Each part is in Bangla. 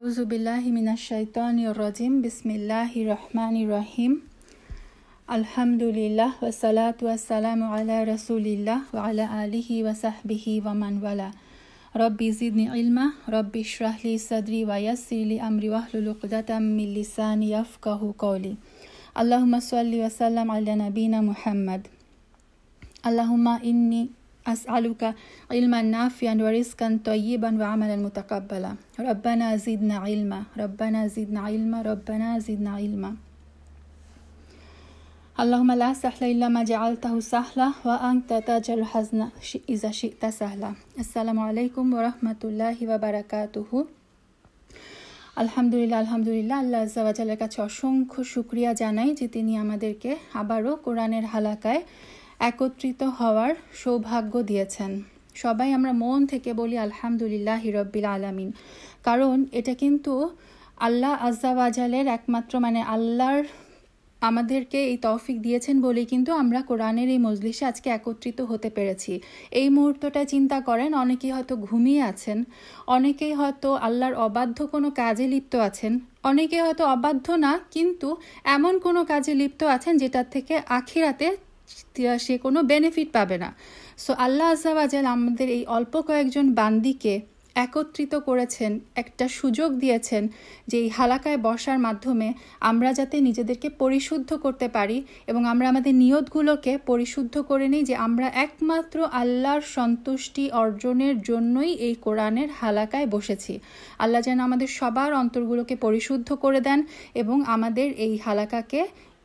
Auzubillahi minash-shaytanir-rajim. Bismillahir-rahmanir-rahim. Alhamdulillah wassalatu wassalamu ala rasulillah wa ala alihi wa sahbihi wa man wala. Rabbi zidni ilma, Rabbi shrah li sadri wa yassir li amri wahlul 'uqdatam min lisani yafqahu qawli. Allahumma salli wa sallam ala nabina Muhammad. Allahumma inni as'aluka ilman nafi'an wa rizqan tayyiban wa amalan mutaqabbala. Rabbana zidna ilma, Rabbana zidna ilma, Rabbana zidna ilma. Allahumma la sahla illa ma ja'altahu sahla wa anta taj'alul hazna iza shi'ta sahla. Assalamu alaikum wa rahmatullahi wa barakatuhu. আলহামদুলিল্লাহ আল্লাহ আজ্জা ওয়া জাল্লার কাছে অসংখ্য শুকরিয়া জানাই যে তিনি আমাদেরকে আবারও কোরআনের হালাকায় একত্রিত হওয়ার সৌভাগ্য দিয়েছেন। সবাই আমরা মন থেকে বলি আলহামদুলিল্লাহি রাব্বিল আলামিন, কারণ এটা কিন্তু আল্লাহ আজ্জা ওয়া জালের একমাত্র আল্লাহর আমাদেরকে এই তৌফিক দিয়েছেন বলেই কিন্তু আমরা কোরআনের এই মজলিসে আজকে একত্রিত হতে পেরেছি। এই মুহূর্তটা চিন্তা করেন, অনেকেই হয়তো ঘুমিয়ে আছেন, অনেকেই হয়তো আল্লাহর অবাধ্য কোনো কাজে লিপ্ত আছেন, অনেকে হয়তো অবাধ্য না কিন্তু এমন কোনো কাজে লিপ্ত আছেন যেটার থেকে আখিরাতে সে কোনো বেনিফিট পাবে না। সো আল্লাহ আজ্জা ওয়া জাল আমাদের এই অল্প কয়েকজন বান্দিকে একত্রিত করেছেন, একটা সুযোগ দিয়েছেন যে এই হালাকায় বসার মাধ্যমে আমরা যাতে নিজেদেরকে পরিশুদ্ধ করতে পারি এবং আমরা আমাদের নিয়তগুলোকে পরিশুদ্ধ করে নিই যে আমরা একমাত্র আল্লাহর সন্তুষ্টি অর্জনের জন্যই এই কোরআনের হালাকায় বসেছি। আল্লাহ যেন আমাদের সবার অন্তরগুলোকে পরিশুদ্ধ করে দেন এবং আমাদের এই হালাকাকে,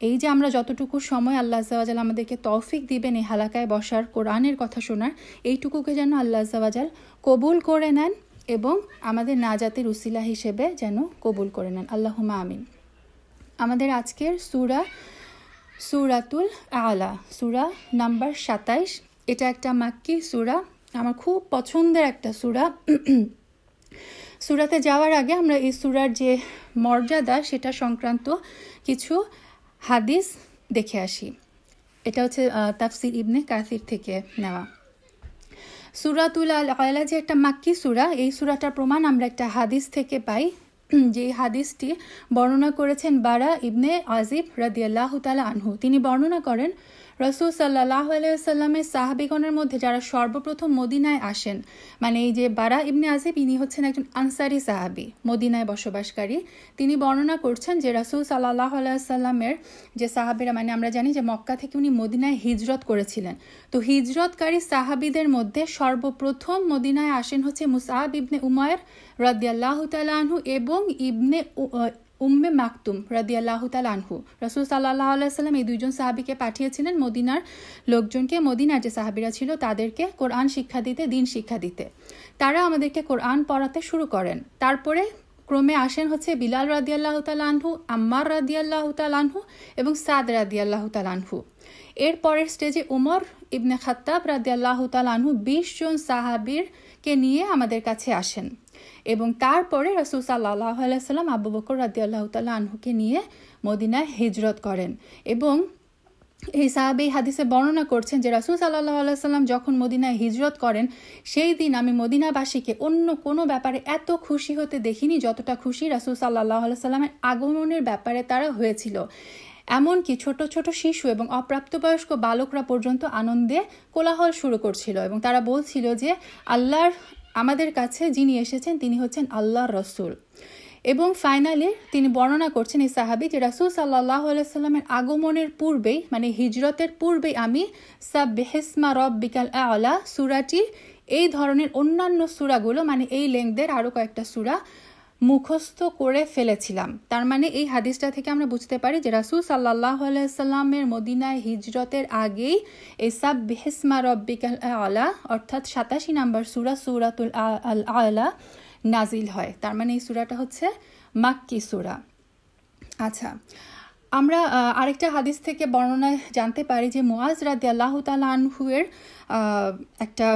এই যে আমরা যতটুকু সময় আল্লাহ আজ্জা ওয়া জাল আমাদেরকে তৌফিক দিবেন এই হালাকায় বসার, কোরআনের কথা শোনার, এইটুকুকে যেন আল্লাহ আজ্জা ওয়া জাল কবুল করে নেন এবং আমাদের নাজাতের উসিলা হিসেবে যেন কবুল করে নেন। আল্লাহুম্মা আমিন। আমাদের আজকের সূরাতুল আলা, সূরা নাম্বার 27। এটা একটা মাক্কি সূরা, আমার খুব পছন্দের একটা সূরা। সূরাতে যাওয়ার আগে আমরা এই সূরার যে মর্যাদা সেটা সংক্রান্ত কিছু হাদিস দেখে আসি। এটা হচ্ছে তাফসির ইবনে কাসির থেকে নেওয়া। সূরাতুল আলা যে একটা মাক্কি সূরা, এই সূরাটার প্রমাণ আমরা একটা হাদিস থেকে পাই, যে হাদিসটি বর্ণনা করেছেন বারা ইবনে আজিব রাদিয়াল্লাহু তাআলা আনহু। তিনি বর্ণনা করেন রাসূল সাল্লাল্লাহু আলাইহি ওয়াসাল্লামের সাহাবীগণের মধ্যে যারা সর্বপ্রথম মদিনায় আসেন, এই যে বারা ইবনে আজিব, ইনি হচ্ছেন একজন আনসারি সাহাবী, মদিনায় বসবাসকারী। তিনি বর্ণনা করছেন যে রাসূল সাল্লাল্লাহু আলাইহি ওয়াসাল্লামের যে সাহাবীরা, আমরা জানি যে মক্কা থেকে উনি মদিনায় হিজরত করেছিলেন। তো হিজরতকারী সাহাবীদের মধ্যে সর্বপ্রথম মদিনায় আসেন হচ্ছে মুসআব ইবনে উমাইর রাদিয়াল্লাহু তাআলা আনহু এবং ইবনে উম্মে মাকতুম রাদিয়াল্লাহু তাআলা আনহু। রাসূল সাল্লাল্লাহু আলাইহি ওয়াসাল্লাম এই দুইজন সাহাবীকে পাঠিয়েছিলেন মদিনার লোকজনকে, মদিনার যে সাহাবীরা ছিল তাদেরকে কোরআন শিক্ষা দিতে, দ্বীন শিক্ষা দিতে। তারা আমাদেরকে কোরআন পড়াতে শুরু করেন। তারপরে ক্রমে আসেন হচ্ছে বিলাল রাদিয়াল্লাহু তাআলা আনহু, আম্মার রাদিয়াল্লাহু তাআলা আনহু এবং সাদ রাদিয়াল্লাহু তাআলা আনহু। এর পরের স্টেজে উমর ইবনে খাত্তাব রাদিয়াল্লাহু তাআলা আনহু 20 জন সাহাবীরকে নিয়ে আমাদের কাছে আসেন এবং তারপরে রাসূল সাল্লাল্লাহু আলাইহি ওয়াসাল্লাম আবু বকর রাদিয়াল্লাহু তাআলা আনহুকে নিয়ে মদিনায় হিজরত করেন। এবং এই সাহাবী হাদিসে বর্ণনা করছেন যে রাসূল সাল্লাল্লাহু আলাইহি ওয়াসাল্লাম যখন মদিনায় হিজরত করেন, সেই দিন আমি মদিনাবাসীকে অন্য কোনো ব্যাপারে এত খুশি হতে দেখিনি যতটা খুশি রাসূল সাল্লাল্লাহু আলাইহি ওয়াসাল্লামের আগমনের ব্যাপারে তারা হয়েছিল। এমনকি ছোট ছোট শিশু এবং অপ্রাপ্তবয়স্ক বালকরা পর্যন্ত আনন্দে কোলাহল শুরু করছিল এবং তারা বলছিল যে আল্লাহর আমাদের কাছে যিনি এসেছেন তিনি হচ্ছেন আল্লাহর রাসূল। এবং ফাইনালি তিনি বর্ণনা করছেন এই সাহাবী যে রাসূল সাল্লাল্লাহু আলাইহি ওয়াসাল্লামের আগমনের পূর্বেই, হিজরতের পূর্বেই আমি সাব্বিহিসমা রাব্বিকাল আ'লা সূরাটি, এই ধরনের অন্যান্য সূরাগুলো এই লেংথের আরো কয়েকটা সূরা মুখস্থ করে ফেলেছিলাম। তার এই হাদিসটা থেকে আমরা বুঝতে পারি যে রাসূল সাল্লাল্লাহু আলাইহি ওয়াসাল্লামের মদিনায় হিজরতের আগেই এই সাব্বিহিসমা রাব্বিকাল আ'লা অর্থাৎ 87 নম্বর সূরা, সূরাতুল আ'লা নাজিল হয়। তার এই সূরাটা হচ্ছে মাক্কি সূরা। আচ্ছা, আমরা আরেকটা হাদিস থেকে বর্ণনায় জানতে পারি যে মুআজ রাদিয়াল্লাহু তাআলা আনহু এর একটা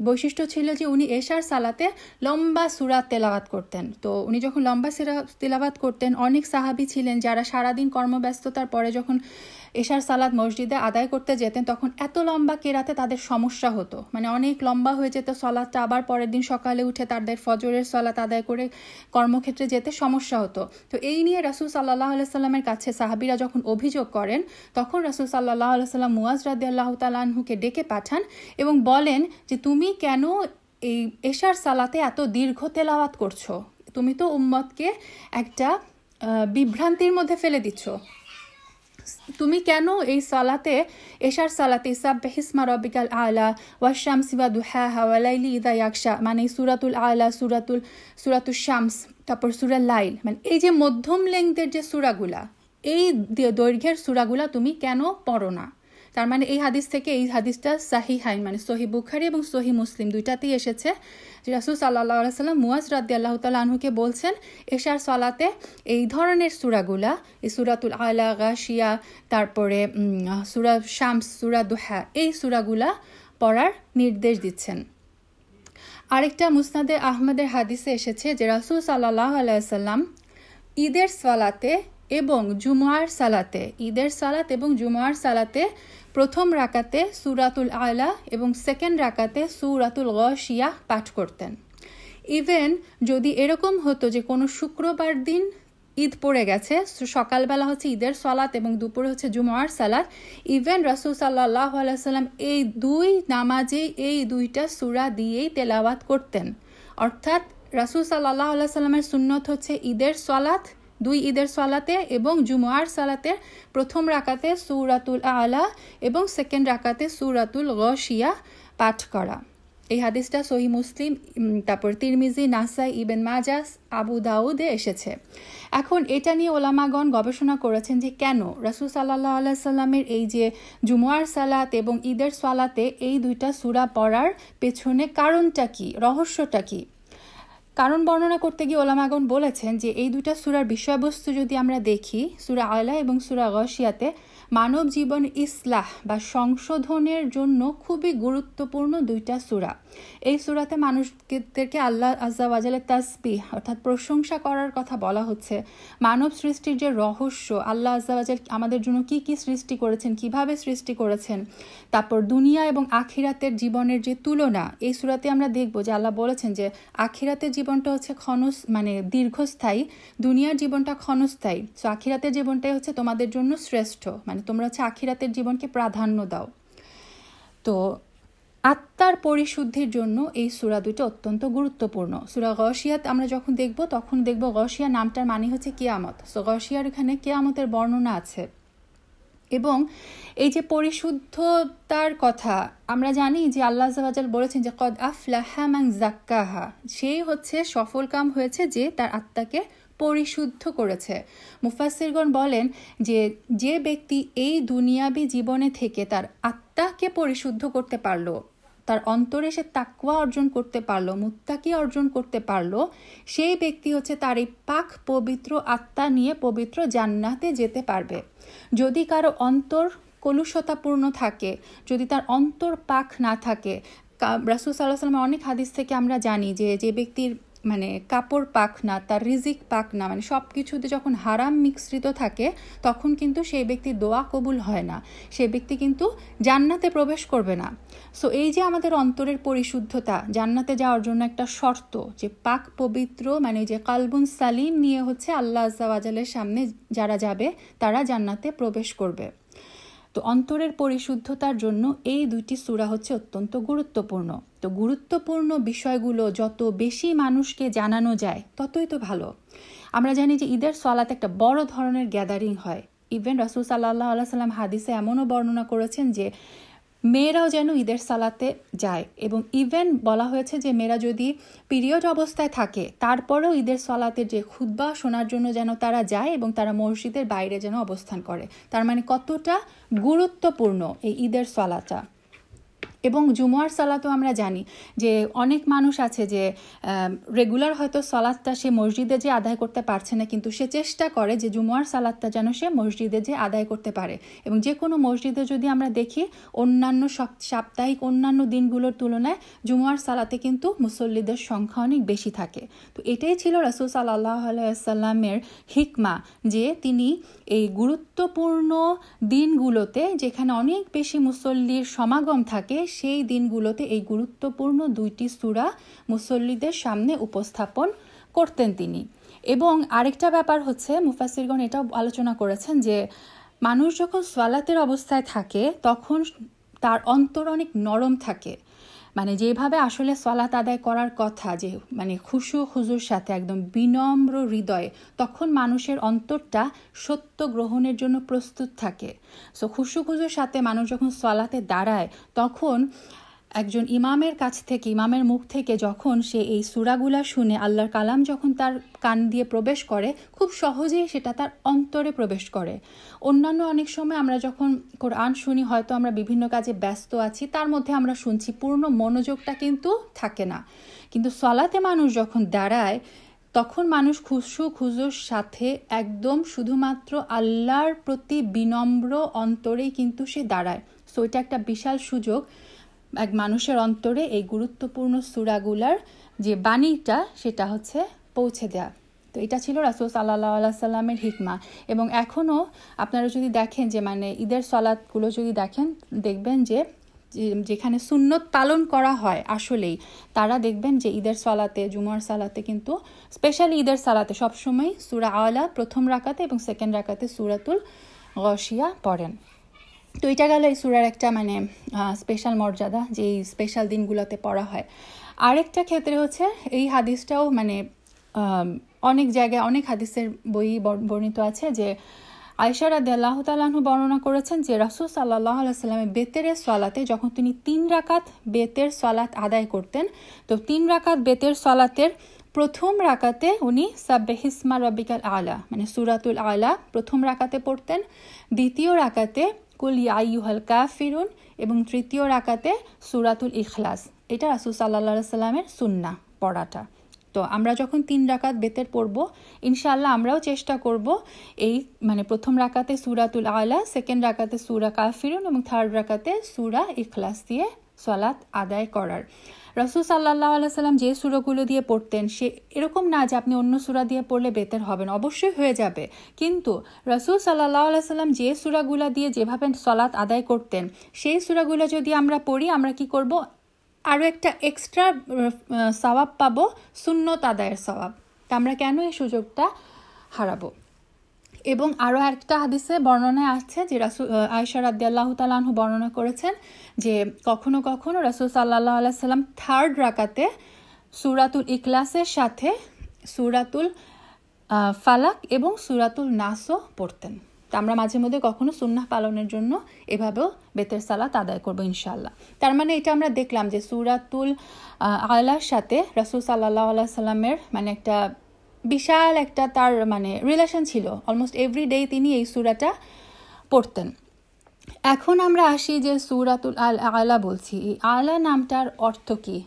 বৈশিষ্ট্য ছিল যে উনি এশার সালাতে লম্বা সূরা তেলাওয়াত করতেন। তো উনি যখন লম্বা সূরা তেলাওয়াত করতেন, অনেক সাহাবী ছিলেন যারা সারাদিন কর্মব্যস্ততার পরে যখন এশার সালাত মসজিদে আদায় করতে যেতেন তখন এত লম্বা কেরাতে তাদের সমস্যা হতো, মানে অনেক লম্বা হয়ে যেত সালাতটা, আবার পরের দিন সকালে উঠে তাদের ফজরের সালাত আদায় করে কর্মক্ষেত্রে যেতে সমস্যা হতো। তো এই নিয়ে রাসূল সাল্লাল্লাহু আলাইহি সাল্লামের কাছে সাহাবীরা যখন অভিযোগ করেন তখন রাসূল সাল্লাল্লাহু আলাইহি সাল্লাম মুয়াজ রাদিয়াল্লাহু তাআলা আনহুকে ডেকে পাঠান এবং বলেন যে তুমি কেন এই এশার সালাতে এত দীর্ঘ তেলাওয়াত করছো, তুমি তো উম্মতকে একটা বিভ্রান্তির মধ্যে ফেলে দিচ্ছ। তুমি কেন এই সালাতে এশার সালাতে সাব্বিহিসমা রাব্বিকাল আলা ওয়াশ-শামসি ওয়া দুহাহা ওয়া লাইলি ইযা ইয়াগশা, মানে সূরাতুল আলা, সূরাতুল শামস, তারপর সূরা লাইল, মানে এই যে মধ্যম লেংথের যে সূরাগুলা, এই দৈর্ঘ্যের সূরাগুলা তুমি কেন পড়ো না? তার মানে এই হাদিস থেকে, এই হাদিসটা সাহিহাইন মানে সহিহ বুখারী এবং সহিহ মুসলিম দুইটাতেই এসেছে যে রাসূল সাল্লাল্লাহু আলাইহি সাল্লাম মুয়াজ রাদিয়াল্লাহু তাআলা আনহুকে বলছেন এশার সালাতে এই ধরনের সূরাগুলা, এই সূরাতুল আলা, গাশিয়া, তারপরে সূরা শামস, সূরা দুহা, এই সূরাগুলা পড়ার নির্দেশ দিচ্ছেন। আরেকটা মুসনাদে আহমদের হাদিসে এসেছে যে রাসূল সাল্লাল্লাহু আলাইহি সাল্লাম ঈদের সালাতে এবং জুমার সালাতে, ঈদের সালাত এবং জুমার সালাতে প্রথম রাকাতে সূরাতুল আলা এবং সেকেন্ড রাকাতে সূরাতুল গাশিয়া পাঠ করতেন। ইভেন যদি এরকম হতো যে কোনো শুক্রবার দিন ঈদ পড়ে গেছে, সকালবেলা হচ্ছে ঈদের সালাত এবং দুপুরে হচ্ছে জুমার সালাত, ইভেন রাসূল সাল্লাল্লাহু আলাইহি সাল্লাম এই দুই নামাজে এই দুইটা সূরা দিয়েই তেলাওয়াত করতেন। অর্থাৎ রাসূল সাল্লাল্লাহু আলাইহি সাল্লামের সুন্নত হচ্ছে ঈদের সালাত, দুই ঈদের সালাতে এবং জুমার সালাতে প্রথম রাকাতে সূরাতুল আলা এবং সেকেন্ড রাকাতে সূরাতুল গাশিয়া পাঠ করা। এই হাদিসটা সহিহ মুসলিম, তারপর তিরমিজি, নাসাই, ইবন মাজাহ, আবু দাউদে এসেছে। এখন এটা নিয়ে ওলামাগণ গবেষণা করেছেন যে কেন রাসূল সাল্লাল্লাহু আলাইহি সাল্লামের এই যে জুমার সালাত এবং ঈদের সালাতে এই দুইটা সূরা পড়ার পেছনে কারণটা কি, রহস্যটা কি? কারণ বর্ণনা করতে গিয়ে ওলামাগণ বলেছেন যে এই দুইটা সূরার বিষয়বস্তু যদি আমরা দেখি, সূরা আলা এবং সূরা গাশিয়াতে মানব জীবন ইসলাহ বা সংশোধনের জন্য খুবই গুরুত্বপূর্ণ দুইটা সূরা। এই সূরাতে মানুষদেরকে আল্লাহ আযজা ওয়া জাল্লার তাসবিহ অর্থাৎ প্রশংসা করার কথা বলা হচ্ছে। মানব সৃষ্টির যে রহস্য, আল্লাহ আযজা ওয়া জাল্লা আমাদের জন্য কি কি সৃষ্টি করেছেন, কিভাবে সৃষ্টি করেছেন, তারপর দুনিয়া এবং আখিরাতের জীবনের যে তুলনা, এই সূরাতে আমরা দেখব যে আল্লাহ বলেছেন যে আখিরাতের জীবনটা হচ্ছে মানে দীর্ঘস্থায়ী, দুনিয়ার জীবনটা ক্ষণস্থায়ী। সো আখিরাতের জীবনটাই হচ্ছে তোমাদের জন্য শ্রেষ্ঠ, মানে তোমরা হচ্ছে আখিরাতের জীবনকে প্রাধান্য দাও। তো আত্মার পরিশুদ্ধির জন্য এই সূরা দুটো অত্যন্ত গুরুত্বপূর্ণ। সূরা গাশিয়াত আমরা যখন দেখব তখন দেখব গাশিয়া নামটার মানে হচ্ছে কিয়ামত। সো গাশিয়ার এখানে কিয়ামতের বর্ণনা আছে। এবং এই যে পরিশুদ্ধতার কথা আমরা জানি যে আল্লাহ আযজা ওয়া জাল্লা বলেছেন যে কদ আফলাহা মান যাক্কাহা, সেই হচ্ছে সফলকাম হয়েছে যে তার আত্মাকে পরিশুদ্ধ করেছে। মুফাসসিরগণ বলেন যে যে ব্যক্তি এই দুনিয়াবী জীবনে থেকে তার আত্মাকে পরিশুদ্ধ করতে পারলো, তার অন্তরে সে তাকওয়া অর্জন করতে পারলো, মুত্তাকি অর্জন করতে পারলো, সেই ব্যক্তি হচ্ছে তার এই পাক পবিত্র আত্মা নিয়ে পবিত্র জান্নাতে যেতে পারবে। যদি কারো অন্তর কলুষতাপূর্ণ থাকে, যদি তার অন্তর পাক না থাকে, রাসূল সাল্লাল্লাহু আলাইহি ওয়াসাল্লাম অনেক হাদিস থেকে আমরা জানি যে যে ব্যক্তির মানে কাপড় পাক না, তার রিজিক পাক না, মানে সব কিছুতে যখন হারাম মিশ্রিত থাকে তখন কিন্তু সেই ব্যক্তির দোয়া কবুল হয় না, সেই ব্যক্তি কিন্তু জান্নাতে প্রবেশ করবে না। সো এই যে আমাদের অন্তরের পরিশুদ্ধতা জান্নাতে যাওয়ার জন্য একটা শর্ত, যে পাক পবিত্র মানে যে কালবুন সালিম নিয়ে হচ্ছে আল্লাহ আযজা ওয়া জাল্লার সামনে যারা যাবে তারা জান্নাতে প্রবেশ করবে। তো অন্তরের পরিশুদ্ধতার জন্য এই দুইটি সূরা হচ্ছে অত্যন্ত গুরুত্বপূর্ণ। তো গুরুত্বপূর্ণ বিষয়গুলো যত বেশি মানুষকে জানানো যায় ততই তো ভালো। আমরা জানি যে ঈদের সালাত একটা বড় ধরনের গ্যাদারিং হয়। ইভেন রাসূল সাল্লাল্লাহু আলাইহি সাল্লাম হাদিসে এমনও বর্ণনা করেছেন যে মেয়েরাও যেন ঈদের সালাতে যায়, এবং ইভেন বলা হয়েছে যে মেয়েরা যদি পিরিয়ড অবস্থায় থাকে তারপরেও ঈদের সালাতের যে খুতবা শোনার জন্য যেন তারা যায় এবং তারা মসজিদের বাইরে যেন অবস্থান করে। তার মানে কতটা গুরুত্বপূর্ণ এই ঈদের সালাতটা। এবং জুমার সালাতও আমরা জানি যে অনেক মানুষ আছে যে রেগুলার হয়তো সালাতটা সে মসজিদে যে আদায় করতে পারছে না, কিন্তু সে চেষ্টা করে যে জুমার সালাতটা যেন সে মসজিদে যে আদায় করতে পারে। এবং যে কোনো মসজিদে যদি আমরা দেখি অন্যান্য সাপ্তাহিক অন্যান্য দিনগুলোর তুলনায় জুমার সালাতে কিন্তু মুসল্লিদের সংখ্যা অনেক বেশি থাকে। তো এটাই ছিল রাসূল সাল্লাল্লাহু আলাইহি ওয়াসাল্লামের হিকমা, যে তিনি এই গুরুত্বপূর্ণ দিনগুলোতে যেখানে অনেক বেশি মুসল্লির সমাগম থাকে সেই দিনগুলোতে এই গুরুত্বপূর্ণ 2টি সূরা মুসল্লিদের সামনে উপস্থাপন করতেন তিনি। এবং আরেকটা ব্যাপার হচ্ছে, মুফাসসিরগণ এটাও আলোচনা করেছেন যে মানুষ যখন সালাতের অবস্থায় থাকে তখন তার অন্তর অনেক নরম থাকে, মানে যেভাবে আসলে সালাত আদায় করার কথা, যে মানে খুশু খুজুর সাথে একদম বিনম্র হৃদয়ে, তখন মানুষের অন্তরটা সত্য গ্রহণের জন্য প্রস্তুত থাকে। সো খুশু খুজুর সাথে মানুষ যখন সালাতে দাঁড়ায় তখন একজন ইমামের কাছ থেকে, ইমামের মুখ থেকে যখন সে এই সূরাগুলা শুনে, আল্লাহর কালাম যখন তার কান দিয়ে প্রবেশ করে, খুব সহজেই সেটা তার অন্তরে প্রবেশ করে। অন্যান্য অনেক সময় আমরা যখন কোরআন শুনি, হয়তো আমরা বিভিন্ন কাজে ব্যস্ত আছি, তার মধ্যে আমরা শুনছি, পূর্ণ মনোযোগটা কিন্তু থাকে না। কিন্তু সালাতে মানুষ যখন দাঁড়ায় তখন মানুষ খুশু খুজুর সাথে একদম শুধুমাত্র আল্লাহর প্রতি বিনম্র অন্তরেই কিন্তু সে দাঁড়ায়। সো এটা একটা বিশাল সুযোগ এক মানুষের অন্তরে এই গুরুত্বপূর্ণ সূরাগুলার যে বাণীটা সেটা হচ্ছে পৌঁছে দেয়া। তো এটা ছিল রাসূল সাল্লাল্লাহু আলাইহি সাল্লামের হিকমা। এবং এখনও আপনারা যদি দেখেন যে মানে ঈদের সালাতগুলো যদি দেখেন, দেখবেন যে যেখানে সুন্নত পালন করা হয় আসলেই, তারা দেখবেন যে ঈদের সালাতে, জুমার সালাতে কিন্তু স্পেশালি ঈদের সালাতে সবসময় সূরা আলা প্রথম রাকাতে এবং সেকেন্ড রাকাতে সূরাতুল গাশিয়া পড়েন। তো এটা গেল এই সূরার একটা মানে স্পেশাল মর্যাদা, যে এই স্পেশাল দিনগুলোতে পড়া হয়। আরেকটা ক্ষেত্রে হচ্ছে এই হাদিসটাও মানে অনেক জায়গায় অনেক হাদিসের বই বর্ণিত আছে যে আয়েশা রাদিয়াল্লাহু তাআলা আনহা বর্ণনা করেছেন যে রাসূল সাল্লাল্লাহু আলাইহি ওয়াসাল্লাম বেতেরের সালাতে যখন তিনি 3 রাকাত বেতের সালাত আদায় করতেন, তো 3 রাকাত বেতের সালাতের প্রথম রাকাতে উনি সাব্বিহিসমা রাব্বিকাল আলা মানে সূরাতুল আলা প্রথম রাকাতে পড়তেন, দ্বিতীয় রাকাতে কুল ইয়া আইয়ুহাল কাফিরুন এবং তৃতীয় রাকাতে সূরাতুল ইখলাস। এটা রাসূল সাল্লাল্লাহু আলাইহি ওয়াসাল্লামের সুন্নাহ পড়াটা। তো আমরা যখন 3 রাকাত বেতের পড়ব, ইনশাআল্লাহ আমরাও চেষ্টা করব এই মানে প্রথম রাকাতে সূরাতুল আলা, সেকেন্ড রাকাতে সূরা কাফিরুন এবং থার্ড রাকাতে সূরা ইখলাস দিয়ে সালাত আদায় করার। রাসূল সাল্লাল্লাহু আলাইহি সাল্লাম যে সূরাগুলো দিয়ে পড়তেন, সে এরকম না যে আপনি অন্য সূরা দিয়ে পড়লে বেতের হবেন, অবশ্যই হয়ে যাবে। কিন্তু রাসূল সাল্লাল্লাহু আলাইহি সাল্লাম যে সূরাগুলো দিয়ে যেভাবে সালাত আদায় করতেন, সেই সূরাগুলো যদি আমরা পড়ি, আমরা কি করব, আরও একটা এক্সট্রা সওয়াব পাবো, সুন্নত আদায়ের সওয়াব। তা আমরা কেন এই সুযোগটা হারাবো? এবং আরও একটা হাদিসে বর্ণনায় আছে যে রাসূল আয়েশা রাদিয়াল্লাহু তাআলা আনহা বর্ণনা করেছেন যে কখনো কখনো রাসূল সাল্লাল্লাহু আলাইহি সাল্লাম থার্ড রাকাতে সূরাতুল ইখলাসের সাথে সূরাতুল ফালাক এবং সূরাতুল নাসও পড়তেন। তা আমরা মাঝে মধ্যে কখনো সুন্নাহ পালনের জন্য এভাবেও বেতের সালাত আদায় করবো ইনশাআল্লাহ। তার মানে এটা আমরা দেখলাম যে সূরাতুল আলার সাথে রাসূল সাল্লাল্লাহু আলাইহি সাল্লামের মানে একটা বিশাল একটা তার মানে রিলেশন ছিল, অলমোস্ট এভরিডে তিনি এই সূরাটা পড়তেন। এখন আমরা আসি যে সূরাতুল আলা বলছি, এই আলা নামটার অর্থ কি?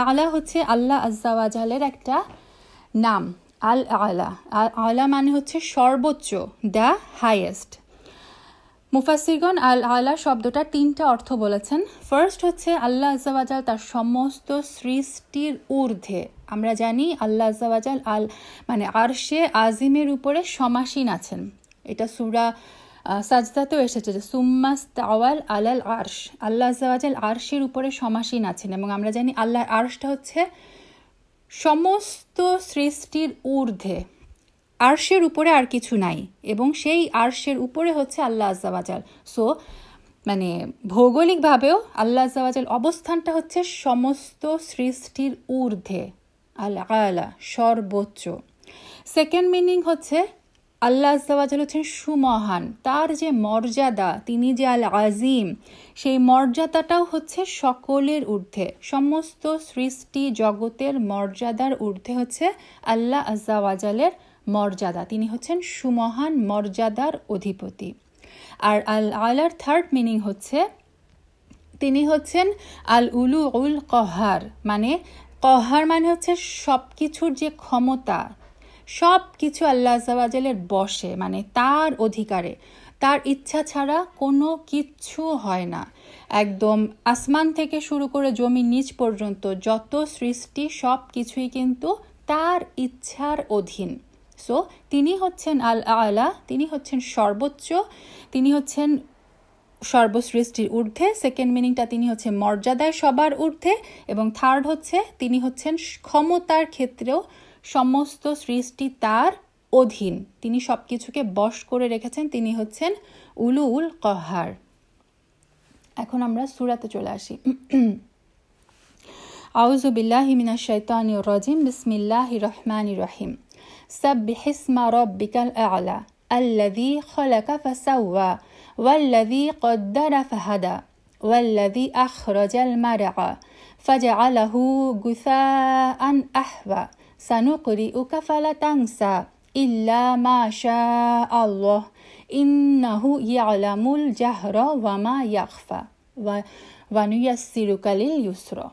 আলা হচ্ছে আল্লাহ আজ্জা ওয়া জালের একটা নাম। আল আলা, আলা মানে হচ্ছে সর্বোচ্চ, দ্য হাইয়েস্ট। মুফাসসিরগণ আল আলা শব্দটা 3টা অর্থ বলেছেন। ফার্স্ট হচ্ছে আল্লাহ আজ্জা ওয়া জাল তার সমস্ত সৃষ্টির ঊর্ধ্বে। আমরা জানি আল্লাহ আজ্জা ওয়া জাল আল মানে আরশে আজিমের উপরে সমাসীন আছেন। এটা সূরা সাজদাতেও এসেছে যে সুম্মাস্তাওয়াল আলাল আরশ, আল্লাহ আজ্জা ওয়া জাল আরশের উপরে সমাসীন আছেন। এবং আমরা জানি আল্লাহর আরশটা হচ্ছে সমস্ত সৃষ্টির ঊর্ধ্বে, আরশের উপরে আর কিছু নাই, এবং সেই আরশের উপরে হচ্ছে আল্লাহ আজ্জা ওয়া জাল। সো মানে ভৌগোলিকভাবেও আল্লাহ আজ্জা ওয়া জাল অবস্থানটা হচ্ছে সমস্ত সৃষ্টির ঊর্ধ্বে, আল আলা সর্বোচ্চ। সেকেন্ড মিনিং হচ্ছে আল্লাহ আজ্জা ওয়া জাল হচ্ছেন সুমহান, তার যে মর্যাদা, তিনি যে আল আজিম, সেই মর্যাদাটাও হচ্ছে সকলের ঊর্ধ্বে, সমস্ত সৃষ্টি জগতের মর্যাদার ঊর্ধ্বে হচ্ছে আল্লাহ আজ্জা ওয়া জালের মর্যাদা, তিনি হচ্ছেন সুমহান মর্যাদার অধিপতি। আর আল আলার থার্ড মিনিং হচ্ছে তিনি হচ্ছেন আল উলু উল কহার, মানে কহার মানে হচ্ছে সব কিছুর যে ক্ষমতা, সব কিছু আল্লাহ আজ্জা ওয়া জালের বশে, মানে তার অধিকারে, তার ইচ্ছা ছাড়া কোনো কিচ্ছু হয় না। একদম আসমান থেকে শুরু করে জমির নিচ পর্যন্ত যত সৃষ্টি সব কিছুই কিন্তু তার ইচ্ছার অধীন। সো তিনি হচ্ছেন আল আলা, তিনি হচ্ছেন সর্বোচ্চ, তিনি হচ্ছেন সর্বসৃষ্টির ঊর্ধ্বে। সেকেন্ড মিনিংটা তিনি হচ্ছে মর্যাদায় সবার ঊর্ধ্বে, এবং থার্ড হচ্ছে তিনি হচ্ছেন ক্ষমতার ক্ষেত্রেও সমস্ত সৃষ্টি তার অধীন, তিনি সব কিছুকে বশ করে রেখেছেন, তিনি হচ্ছেন উলুল কহার। এখন আমরা সূরাতে চলে আসি। আউযু বিল্লাহি মিনাশ শাইতানির রাজিম, বিসমিল্লাহির রহমানির রহিম। সাব্বিহিসমা রাব্বিকাল আ'লা আল্লাযী খালাকা ফাসাওয়া ওয়াল্লাযী কদ্দারা ফাহাদা ওয়াল্লাযী আখরাজাল মারআ ফাজআলাহু গুসাআন আহওয়া সানুকরিউকা ফালা তানসা ইল্লা মা শাআল্লাহ ইন্নাহু ইয়ালামুল জাহরা ওয়া মা ইয়াখফা ওয়া নুয়াসসিরুকা লিল ইউসরা।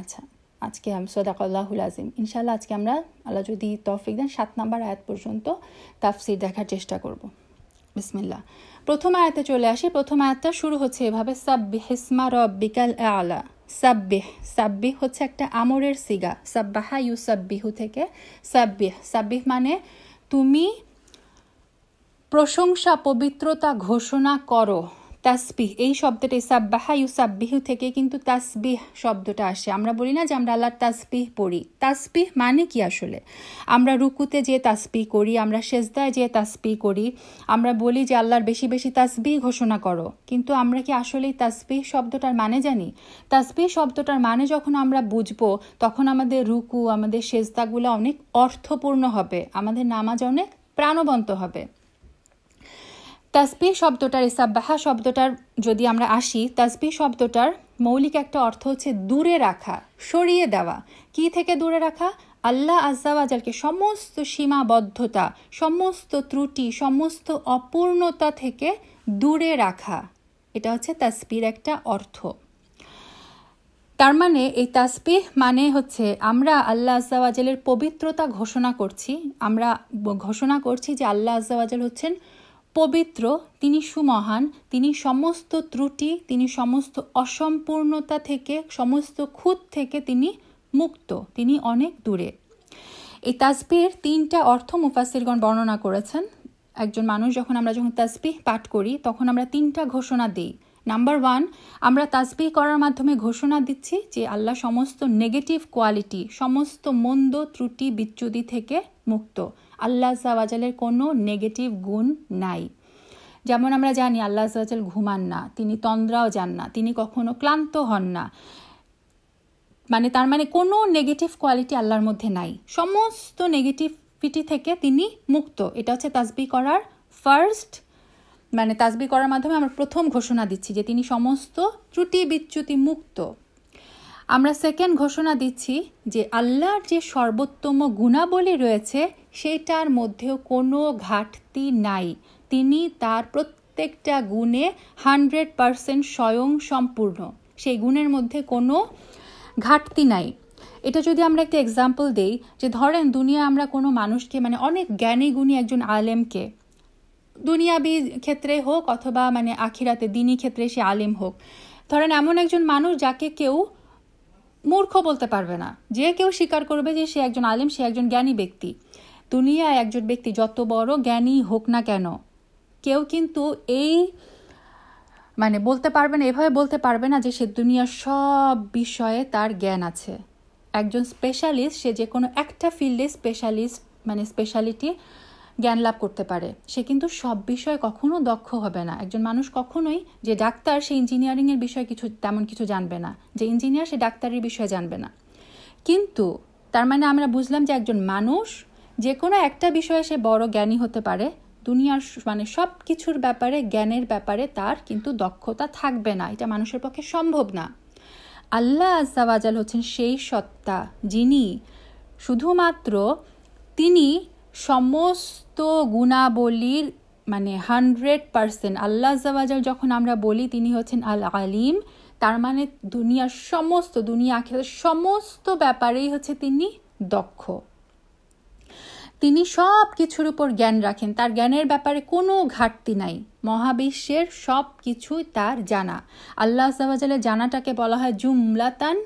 আচ্ছা, আজকে সাদাকাল্লাহুল আযীম। ইনশাআল্লাহ আজকে আমরা, আল্লাহ যদি তৌফিক দেন, 7 নম্বর আয়াত পর্যন্ত তাফসীর দেখার চেষ্টা করব। বিসমিল্লাহ। প্রথম আয়াতে চলে আসি। প্রথম আয়াতটা শুরু হচ্ছে এভাবে, সাব্বিহিসমা রাব্বিকাল আ'লা। সাব্বিহ, সাব্বিহ হচ্ছে একটা আমরের সিগা, সাব্বাহা ইউসাব্বিহু থেকে সাব্বিহ। সাব্বিহ মানে তুমি প্রশংসা, পবিত্রতা ঘোষণা করো। তাসবিহ, এই শব্দটা সাব্বাহা ইউসাব্বিহু থেকে কিন্তু তাসবিহ শব্দটা আসে। আমরা বলি না যে আমরা আল্লাহর তাসবিহ পড়ি। তাসবিহ মানে কি আসলে? আমরা রুকুতে যে তাসবিহ করি, আমরা সেজদায় যে তাসবিহ করি, আমরা বলি যে আল্লাহর বেশি বেশি তাসবিহ ঘোষণা করো, কিন্তু আমরা কি আসলেই তাসবিহ শব্দটার মানে জানি? তাসবিহ শব্দটার মানে যখন আমরা বুঝবো, তখন আমাদের রুকু, আমাদের সেজদাগুলো অনেক অর্থপূর্ণ হবে, আমাদের নামাজ অনেক প্রাণবন্ত হবে। তাসবিহ শব্দটার, সাব্বাহা শব্দটার যদি আমরা আসি, তাসবিহ শব্দটার মৌলিক একটা অর্থ হচ্ছে দূরে রাখা, সরিয়ে দেওয়া। কি থেকে দূরে রাখা? আল্লাহ আজ্জা ওয়া জালকে সমস্ত সীমাবদ্ধতা, সমস্ত ত্রুটি, সমস্ত অপূর্ণতা থেকে দূরে রাখা, এটা হচ্ছে তাসবিহর একটা অর্থ। তার মানে এই তাসবিহ মানে হচ্ছে আমরা আল্লাহ আজ্জা ওয়া জালের পবিত্রতা ঘোষণা করছি। আমরা ঘোষণা করছি যে আল্লাহ আজ্জা ওয়া জাল হচ্ছেন পবিত্র, তিনি সুমহান, তিনি সমস্ত ত্রুটি, তিনি সমস্ত অসম্পূর্ণতা থেকে, সমস্ত খুঁত থেকে তিনি মুক্ত, তিনি অনেক দূরে। এই তাসবিহের 3টা অর্থ মুফাসসিরগণ বর্ণনা করেছেন। একজন মানুষ যখন তাসবিহ পাঠ করি, তখন আমরা 3টা ঘোষণা দিই। নাম্বার 1, আমরা তাসবিহ করার মাধ্যমে ঘোষণা দিচ্ছি যে আল্লাহ সমস্ত নেগেটিভ কোয়ালিটি, সমস্ত মন্দ ত্রুটি বিচ্যুতি থেকে মুক্ত। আল্লাহ আজ্জা ওয়া জালের কোনো নেগেটিভ গুণ নাই। যেমন আমরা জানি আল্লাহ আজ্জা ওয়া জাল ঘুমান না, তিনি তন্দ্রাও যান না, তিনি কখনো ক্লান্ত হন না, মানে তার মানে কোনো নেগেটিভ কোয়ালিটি আল্লাহর মধ্যে নাই, সমস্ত নেগেটিভিটি থেকে তিনি মুক্ত। এটা হচ্ছে তাসবিহ করার ফার্স্ট, মানে তাসবিহ করার মাধ্যমে আমরা প্রথম ঘোষণা দিচ্ছি যে তিনি সমস্ত ত্রুটি বিচ্যুতি মুক্ত। আমরা সেকেন্ড ঘোষণা দিচ্ছি যে আল্লাহর যে সর্বোত্তম গুণাবলী রয়েছে সেটার মধ্যেও কোনো ঘাটতি নাই, তিনি তার প্রত্যেকটা গুণে 100% স্বয়ং সম্পূর্ণ, সেই গুণের মধ্যে কোনো ঘাটতি নাই। এটা যদি আমরা একটা এক্সাম্পল দেই, যে ধরেন দুনিয়ায় আমরা কোনো মানুষকে, মানে অনেক জ্ঞানী গুণী একজন আলেমকে, দুনিয়াবি ক্ষেত্রে হোক অথবা মানে আখিরাতে দিনী ক্ষেত্রে সে আলেম হোক, ধরেন এমন একজন মানুষ যাকে কেউ মূর্খ বলতে পারবে না, যে কেউ স্বীকার করবে যে সে একজন আলেম, সে একজন জ্ঞানী ব্যক্তি। দুনিয়ায় একজন ব্যক্তি যত বড় জ্ঞানী হোক না কেন, কেউ কিন্তু এই মানে বলতে পারবে না, এভাবে বলতে পারবে না যে সে দুনিয়ার সব বিষয়ে তার জ্ঞান আছে। একজন স্পেশালিস্ট, সে যে কোনো একটা ফিল্ডে স্পেশালিস্ট, মানে স্পেশালিটি জ্ঞান লাভ করতে পারে, সে কিন্তু সব বিষয়ে কখনো দক্ষ হবে না। একজন মানুষ কখনোই, যে ডাক্তার সে ইঞ্জিনিয়ারিংয়ের বিষয়ে তেমন কিছু জানবে না, যে ইঞ্জিনিয়ার সে ডাক্তারের বিষয়ে জানবে না। কিন্তু তার মানে আমরা বুঝলাম যে একজন মানুষ যে কোনো একটা বিষয়ে সে বড় জ্ঞানী হতে পারে, দুনিয়ার মানে সব কিছুর ব্যাপারে, জ্ঞানের ব্যাপারে তার কিন্তু দক্ষতা থাকবে না, এটা মানুষের পক্ষে সম্ভব না। আল্লাহ আজ্জা ওয়া জাল হচ্ছেন সেই সত্তা যিনি শুধুমাত্র, তিনি সমস্ত গুণাবলীর মানে 100%, আল্লাহ আজ্জা ওয়া জাল যখন আমরা বলি তিনি হচ্ছেন আল আলিম, তার মানে দুনিয়া আখিরাতের সমস্ত ব্যাপারেই হচ্ছে তিনি দক্ষ। তিনি সব কিছুর উপর জ্ঞান রাখেন, তার জ্ঞানের ব্যাপারে কোনো ঘাটতি নাই। মহাবিশ্বের সব কিছুই তার জানা। আল্লাহ আযজা ওয়া জাল্লার জানাটাকে বলা হয় জুমলাতান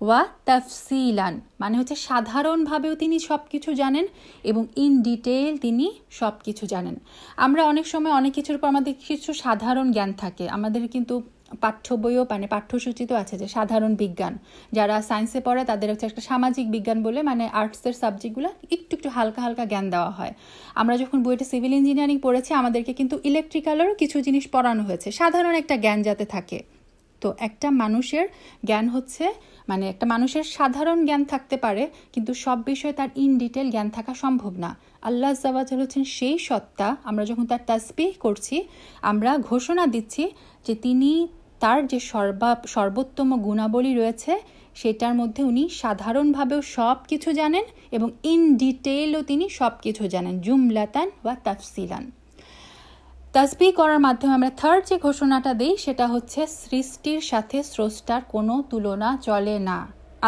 ওয়া তাফসিলান, মানে হচ্ছে সাধারণভাবেও তিনি সব কিছু জানেন এবং ইন ডিটেইল তিনি সব কিছু জানেন। আমরা অনেক সময় অনেক কিছুর উপর আমাদের কিছু সাধারণ জ্ঞান থাকে, আমাদের কিন্তু পাঠ্য বইও মানে পাঠ্যসূচিতেও আছে যে সাধারণ বিজ্ঞান, যারা সায়েন্সে পড়ে তাদের হচ্ছে একটা সামাজিক বিজ্ঞান বলে, মানে আর্টসের সাবজেক্টগুলো একটু একটু হালকা হালকা জ্ঞান দেওয়া হয়। আমরা যখন বইটা সিভিল ইঞ্জিনিয়ারিং পড়েছি আমাদেরকে কিন্তু ইলেকট্রিক্যালেরও কিছু জিনিস পড়ানো হয়েছে, সাধারণ একটা জ্ঞান যাতে থাকে। তো একটা মানুষের জ্ঞান হচ্ছে মানে একটা মানুষের সাধারণ জ্ঞান থাকতে পারে, কিন্তু সব বিষয়ে তার ইন ডিটেল জ্ঞান থাকা সম্ভব না। আল্লাহ আযজা ওয়া জাল্লা হচ্ছেন সেই সত্তা, আমরা যখন তার তাসবিহ করছি আমরা ঘোষণা দিচ্ছি যে তিনি তার যে সর্বোত্তম গুণাবলী রয়েছে সেটার মধ্যে উনি সাধারণভাবেও সব কিছু জানেন এবং ইন ডিটেইলও তিনি সব কিছু জানেন, জুমলাতান ওয়া তাফসিলান। তাসবিহ করার মাধ্যমে আমরা থার্ড যে ঘোষণাটা দিই সেটা হচ্ছে সৃষ্টির সাথে স্রষ্টার কোনো তুলনা চলে না।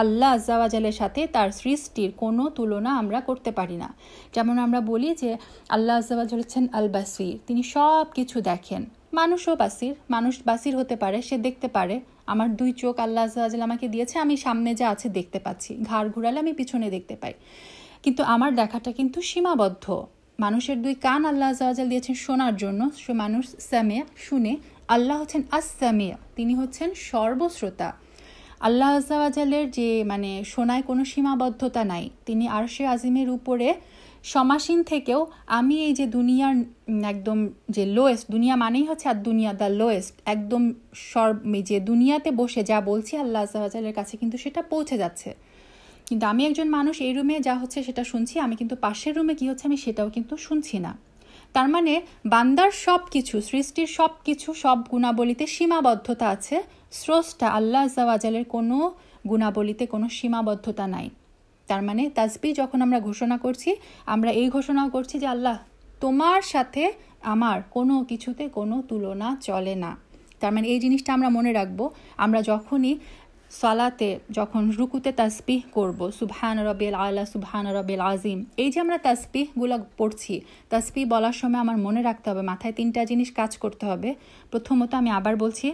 আল্লাহ আযজা ওয়া জাল্লার সাথে তার সৃষ্টির কোনো তুলনা আমরা করতে পারি না। যেমন আমরা বলি যে আল্লাহ আযজা ওয়া জাল্লা হচ্ছেন আল বাসির, তিনি সব কিছু দেখেন। মানুষও বাসির, মানুষ বাসির হতে পারে, সে দেখতে পারে। আমার 2 চোখ আল্লাহ আযজা ওয়া জাল্লা আমাকে দিয়েছে, আমি সামনে যা আছে দেখতে পাচ্ছি, ঘাড় ঘুরালে আমি পিছনে দেখতে পাই, কিন্তু আমার দেখাটা কিন্তু সীমাবদ্ধ। মানুষের 2 কান আল্লাহ আযজা ওয়া জাল্লা দিয়েছেন শোনার জন্য, সে মানুষ সামিয়া, শুনে। আল্লাহ হচ্ছেন আস-সামিয়া, তিনি হচ্ছেন সর্বশ্রোতা। আল্লাহ আযজা ওয়া জাল্লার যে মানে শোনায় কোনো সীমাবদ্ধতা নাই, তিনি আরশে আজিমের উপরে সমাসীন থেকেও আমি এই যে দুনিয়ার একদম যে লোয়েস্ট, দুনিয়া মানেই হচ্ছে আর দুনিয়া দ্য লোয়েস্ট, একদম যে দুনিয়াতে বসে যা বলছি আল্লাহ আযজা ওয়া জাল্লার কাছে কিন্তু সেটা পৌঁছে যাচ্ছে। কিন্তু আমি একজন মানুষ এই রুমে যা হচ্ছে সেটা শুনছি, আমি কিন্তু পাশের রুমে কি হচ্ছে আমি সেটাও কিন্তু শুনছি না। তার মানে বান্দার সব কিছু, সৃষ্টির সব কিছু, সব গুণাবলীতে সীমাবদ্ধতা আছে। স্রষ্টা আল্লাহ আযজা ওয়া জাল্লার কোনো গুণাবলীতে কোনো সীমাবদ্ধতা নাই। তার মানে তাসবিহ যখন আমরা ঘোষণা করছি, আমরা এই ঘোষণাও করছি যে আল্লাহ তোমার সাথে আমার কোনো কিছুতে কোনো তুলনা চলে না। তার মানে এই জিনিসটা আমরা মনে রাখবো। আমরা যখনই সালাতে যখন রুকুতে তাসবিহ করব, সুবহান রাব্বিল আলা, সুবহান রাব্বিল আজিম, এই যে আমরা তাসবিহগুলো পড়ছি, তাসবিহ বলার সময় আমার মনে রাখতে হবে, মাথায় 3টা জিনিস কাজ করতে হবে। প্রথমত আমি আবার বলছি,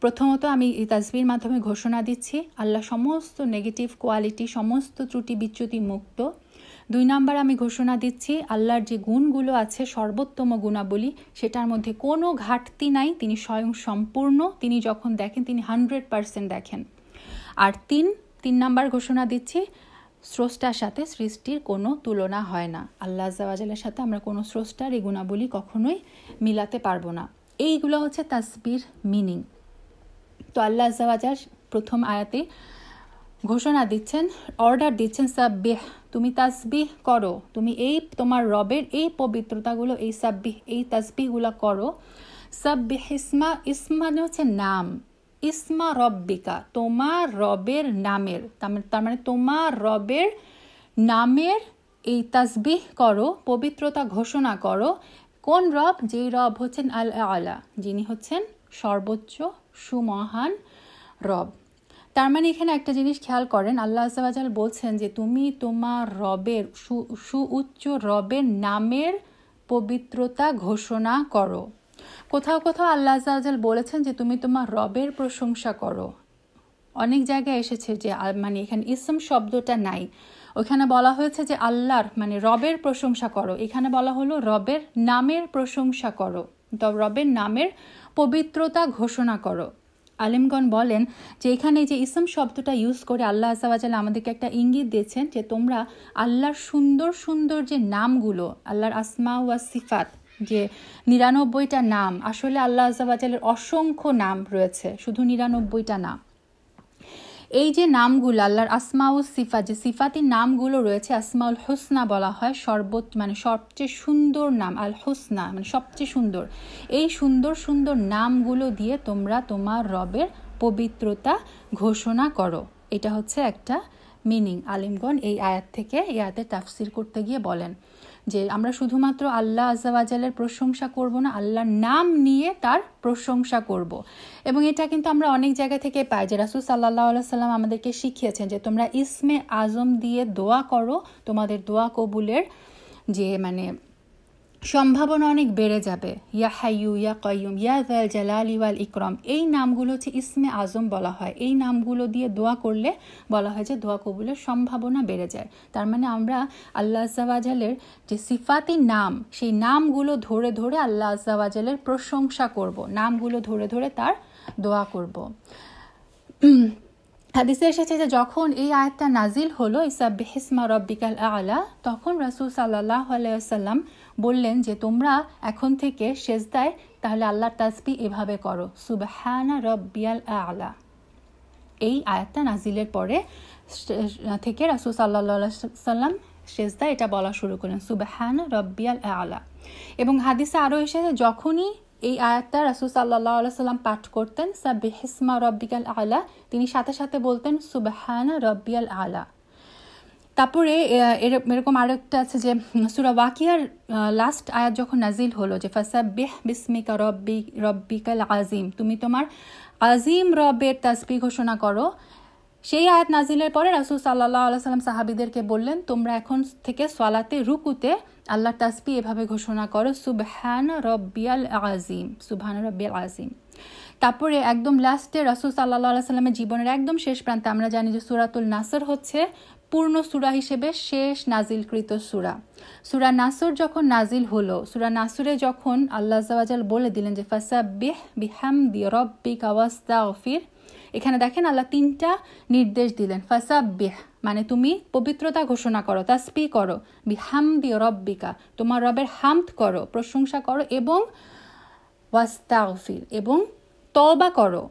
প্রথমত আমি এই তাসবিহর মাধ্যমে ঘোষণা দিচ্ছি আল্লাহ সমস্ত নেগেটিভ কোয়ালিটি, সমস্ত ত্রুটি বিচ্যুতি মুক্ত। 2 নাম্বার আমি ঘোষণা দিচ্ছি আল্লাহর যে গুণগুলো আছে সর্বোত্তম গুণাবলী, সেটার মধ্যে কোনো ঘাটতি নাই, তিনি স্বয়ং সম্পূর্ণ, তিনি যখন দেখেন তিনি 100% দেখেন। আর 3 নাম্বার ঘোষণা দিচ্ছি স্রষ্টার সাথে সৃষ্টির কোনো তুলনা হয় না। আল্লাহ আযজা ওয়া জাল্লার সাথে আমরা কোনো স্রষ্টার এই গুণাবলী কখনোই মিলাতে পারবো না। এইগুলো হচ্ছে তাসবিহর মিনিং। তো আল্লাহ আযজা ওয়া জাল্লা প্রথম আয়াতে ঘোষণা দিচ্ছেন, অর্ডার দিচ্ছেন, সাব্বিহ, তুমি তাসবিহ করো, তুমি এই তোমার রবের এই পবিত্রতাগুলো, এই সাব্বিহ, এই তাসবিহগুলো করো। সাব্বিহ ইসমা, মানে হচ্ছে নাম, ইসমা রব্বিকা, তোমার রবের নামের, তার মানে তোমার রবের নামের এই তাসবিহ করো, পবিত্রতা ঘোষণা করো। কোন রব? যেই রব হচ্ছেন আল আলা, যিনি হচ্ছেন সর্বোচ্চ সুমহান রব। তার মানে এখানে একটা জিনিস খেয়াল করেন, আল্লাহ আযজা ওয়া জাল্লা বলছেন যে তুমি তোমার রবের সুউচ্চ রবের নামের পবিত্রতা ঘোষণা করো। কোথাও কোথাও আল্লাহ আযজা ওয়া জাল্লা বলেছেন যে তুমি তোমার রবের প্রশংসা করো। অনেক জায়গায় এসেছে যে মানে এখানে ইসম শব্দটা নাই, ওখানে বলা হয়েছে যে আল্লাহর মানে রবের প্রশংসা করো, এখানে বলা হলো রবের নামের প্রশংসা করো, তো রবের নামের পবিত্রতা ঘোষণা করো। আলেমগণ বলেন যে এখানে যে ইসম শব্দটা ইউজ করে আল্লাহ আযজা ওয়া জাল্লা আমাদেরকে একটা ইঙ্গিত দিয়েছেন যে তোমরা আল্লাহর সুন্দর সুন্দর যে নামগুলো, আল্লাহর আসমা ওয়া সিফাত, যে 99টা নাম, আসলে আল্লাহ আযজা ওয়া জাল্লার অসংখ্য নাম রয়েছে, শুধু 99টা না। এই যে নামগুলো আল্লাহর আসমা ও সিফাত, যে সিফাতি নামগুলো রয়েছে, আসমাউল হুসনা বলা হয়, মানে সবচেয়ে সুন্দর নাম, আল হুসনা মানে সবচেয়ে সুন্দর। এই সুন্দর সুন্দর নামগুলো দিয়ে তোমরা তোমার রবের পবিত্রতা ঘোষণা করো। এটা হচ্ছে একটা মিনিং। আলিমগণ এই আয়াত থেকে এই আয়াতের তাফসির করতে গিয়ে বলেন। যে আমরা শুধুমাত্র আল্লাহ আযজা ওয়া জাল্লার প্রশংসা করব না, আল্লাহর নাম নিয়ে তার প্রশংসা করব। এবং এটা কিন্তু আমরা অনেক জায়গা থেকে পাই যে রাসূল সাল্লাল্লাহু আলাইহি সাল্লাম আমাদেরকে শিখিয়েছেন যে তোমরা ইসমে আজম দিয়ে দোয়া করো, তোমাদের দোয়া কবুলের যে মানে সম্ভাবনা অনেক বেড়ে যাবে। ইয়া হাইয়ু ইয়া কাইয়ুম ইয়া যাল জালালি ওয়াল ইকরাম, এই নামগুলো হচ্ছে ইসমে আজম বলা হয়। এই নামগুলো দিয়ে দোয়া করলে বলা হয় যে দোয়া কবুলের সম্ভাবনা বেড়ে যায়। তার মানে আমরা আল্লাহ আযজা ওয়া জালের যে সিফাতি নাম, সেই নামগুলো ধরে ধরে আল্লাহ আযজা ওয়া জালের প্রশংসা করব, নামগুলো ধরে ধরে তার দোয়া করব। হাদিসে এসেছে যে যখন এই আয়াতটা নাজিল হলো ইসাব্বিহ ইসমা রাব্বিকাল আ'লা, তখন রাসূল সাল্লাল্লাহু আলাইহি ওয়াসাল্লাম বললেন যে তোমরা এখন থেকে সেজদায় তাহলে আল্লাহর তাসবিহ এভাবে করো, সুবহানা রাব্বিয়াল আ'লা। এই আয়াতটা নাজিলের পরে থেকে রাসূল সাল্লাল্লাহু আলাইহি ওয়াসাল্লাম সেজদায় এটা বলা শুরু করলেন, সুবহানা রাব্বিয়াল আ'লা। এবং হাদিসে আরও এসেছে যখনই এই আয়াতটা রাসূল সাল্লাল্লাহু আলাইহি ওয়াসাল্লাম পাঠ করতেন সাব্বিহ ইসমা রাব্বিকাল আ'লা, তিনি সাথে সাথে বলতেন সুবহানা রাব্বিয়াল আ'লা। তারপরে এরকম আরেকটা আছে যে সূরা ওয়াকিয়ার লাস্ট আয়াত যখন নাজিল হলো যে ফাসাব্বিহ বিসমিকা রাব্বিকাল আযীম, তুমি তোমার আজিম রবের তাসবিহ ঘোষণা করো। সেই আয়াত নাজিলের পরে রাসূল সাল্লাল্লাহু আলাইহি ওয়াসাল্লাম সাহাবীদেরকে বললেন তোমরা এখন থেকে সালাতে রুকুতে আল্লাহর তাসবিহ এভাবে ঘোষণা করো, সুবহানা রাব্বিয়াল আযীম, সুবহানা রাব্বিয়াল আযীম। তারপরে একদম লাস্টে রাসূল সাল্লাল্লাহু আলাইহি ওয়াসাল্লামের জীবনের একদম শেষ প্রান্তে আমরা জানি যে সূরাতুল নাসর হচ্ছে পূর্ণ সূরা হিসেবে শেষ নাজিলকৃত সূরা। সূরা নাসর যখন নাজিল হলো, সূরা নাসরে যখন আল্লাহ আযজা ওয়া জাল বলে দিলেন যে ফাসাব্বিহ বিহামদি রাব্বিকা ওয়াস্তাগফির, এখানে দেখেন আল্লাহ 3টা নির্দেশ দিলেন। ফাসাব্বিহ মানে তুমি পবিত্রতা ঘোষণা করো, তাসবিহ করো, বিহামদি রাব্বিকা তোমার রবের হামদ করো, প্রশংসা করো, এবং ওয়াস্তাগফির এবং তওবা করো।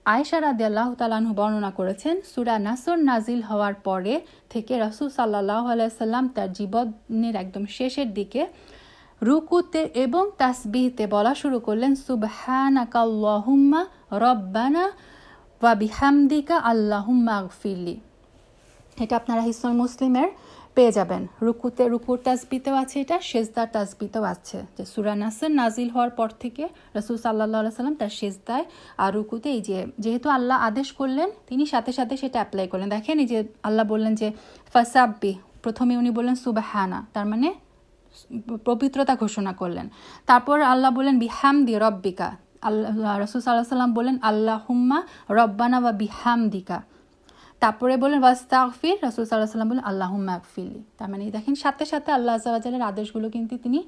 আয়েশা রাদিয়াল্লাহু তাআলা আনহা বর্ণনা করেছেন সূরা নাসর নাজিল হওয়ার পরে থেকে রাসূল সাল্লাল্লাহু আলাইহি সাল্লাম তার জীবনের একদম শেষের দিকে রুকুতে এবং তাসবিহতে বলা শুরু করলেন সুবহানাকাল্লাহুম্মা রব্বানা ওয়া বিহামদিকা আল্লাহুম্মা আগফিরলি। এটা আপনারা হিসনুল মুসলিমের পেয়ে যাবেন। রুকুর তাসবিহতেও আছে, এটা সেজদার তাসবিহতেও আছে যে সূরা নাসর নাজিল হওয়ার পর থেকে রাসূল সাল্লাল্লাহু আলাইহি সাল্লাম তার সেজদায় আর রুকুতে এই যে যেহেতু আল্লাহ আদেশ করলেন তিনি সাথে সাথে সেটা অ্যাপ্লাই করলেন। দেখেন এই যে আল্লাহ বললেন যে ফাসাব্বিহ, প্রথমে উনি বললেন সুবহানা, তার মানে পবিত্রতা ঘোষণা করলেন। তারপর আল্লাহ বললেন বিহামদি রব্বিকা, আল্লাহ রাসূল সাল্লাল্লাহু আলাইহি সাল্লাম বললেন আল্লাহুম্মা রব্বানা ওয়া বিহামদিকা। তারপরে বলেন ওয়াস্তাগফির, রাসূল সাল্লাল্লাহু আলাইহি ওয়াসাল্লাম বলেন আল্লাহুম্মা আগফিরলি। তার মানে দেখেন সাথে সাথে আল্লাহ আযজা ওয়া জাল্লার আদেশগুলো কিন্তু তিনি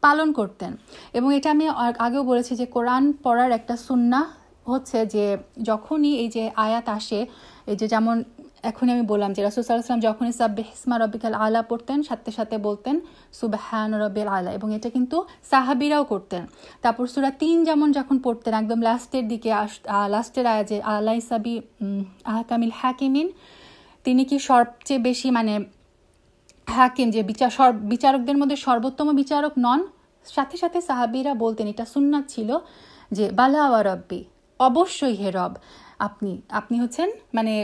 পালন করতেন। এবং এটা আমি আগেও বলেছি যে কোরআন পড়ার একটা সুন্নাহ হচ্ছে যে যখনই এই যে আয়াত আসে, এই যে যেমন এখনই আমি বললাম যে রাসূল সাল্লাল্লাহু আলাইহি ওয়াসাল্লাম যখনই সাব্বিহ ইসমা রাব্বিকাল আ'লা পড়তেন সাথে সাথে বলতেন সুবহান রাব্বিল আ'লা, এবং এটা কিন্তু সাহাবীরাও করতেন। তারপর সূরা 3 যেমন যখন পড়তেন একদম লাস্টের দিকে লাস্টের আয়াত যে আলাইসা বি আহকামিল হাকিমিন, তিনি কি সবচেয়ে বেশি মানে হাকিম যে বিচারকদের মধ্যে সর্বোত্তম বিচারক নন, সাথে সাথে সাহাবীরা বলতেন, এটা সুন্নাত ছিল যে বালা ওয়া রাব্বি, অবশ্যই হে রব, আপনি হচ্ছেন মানে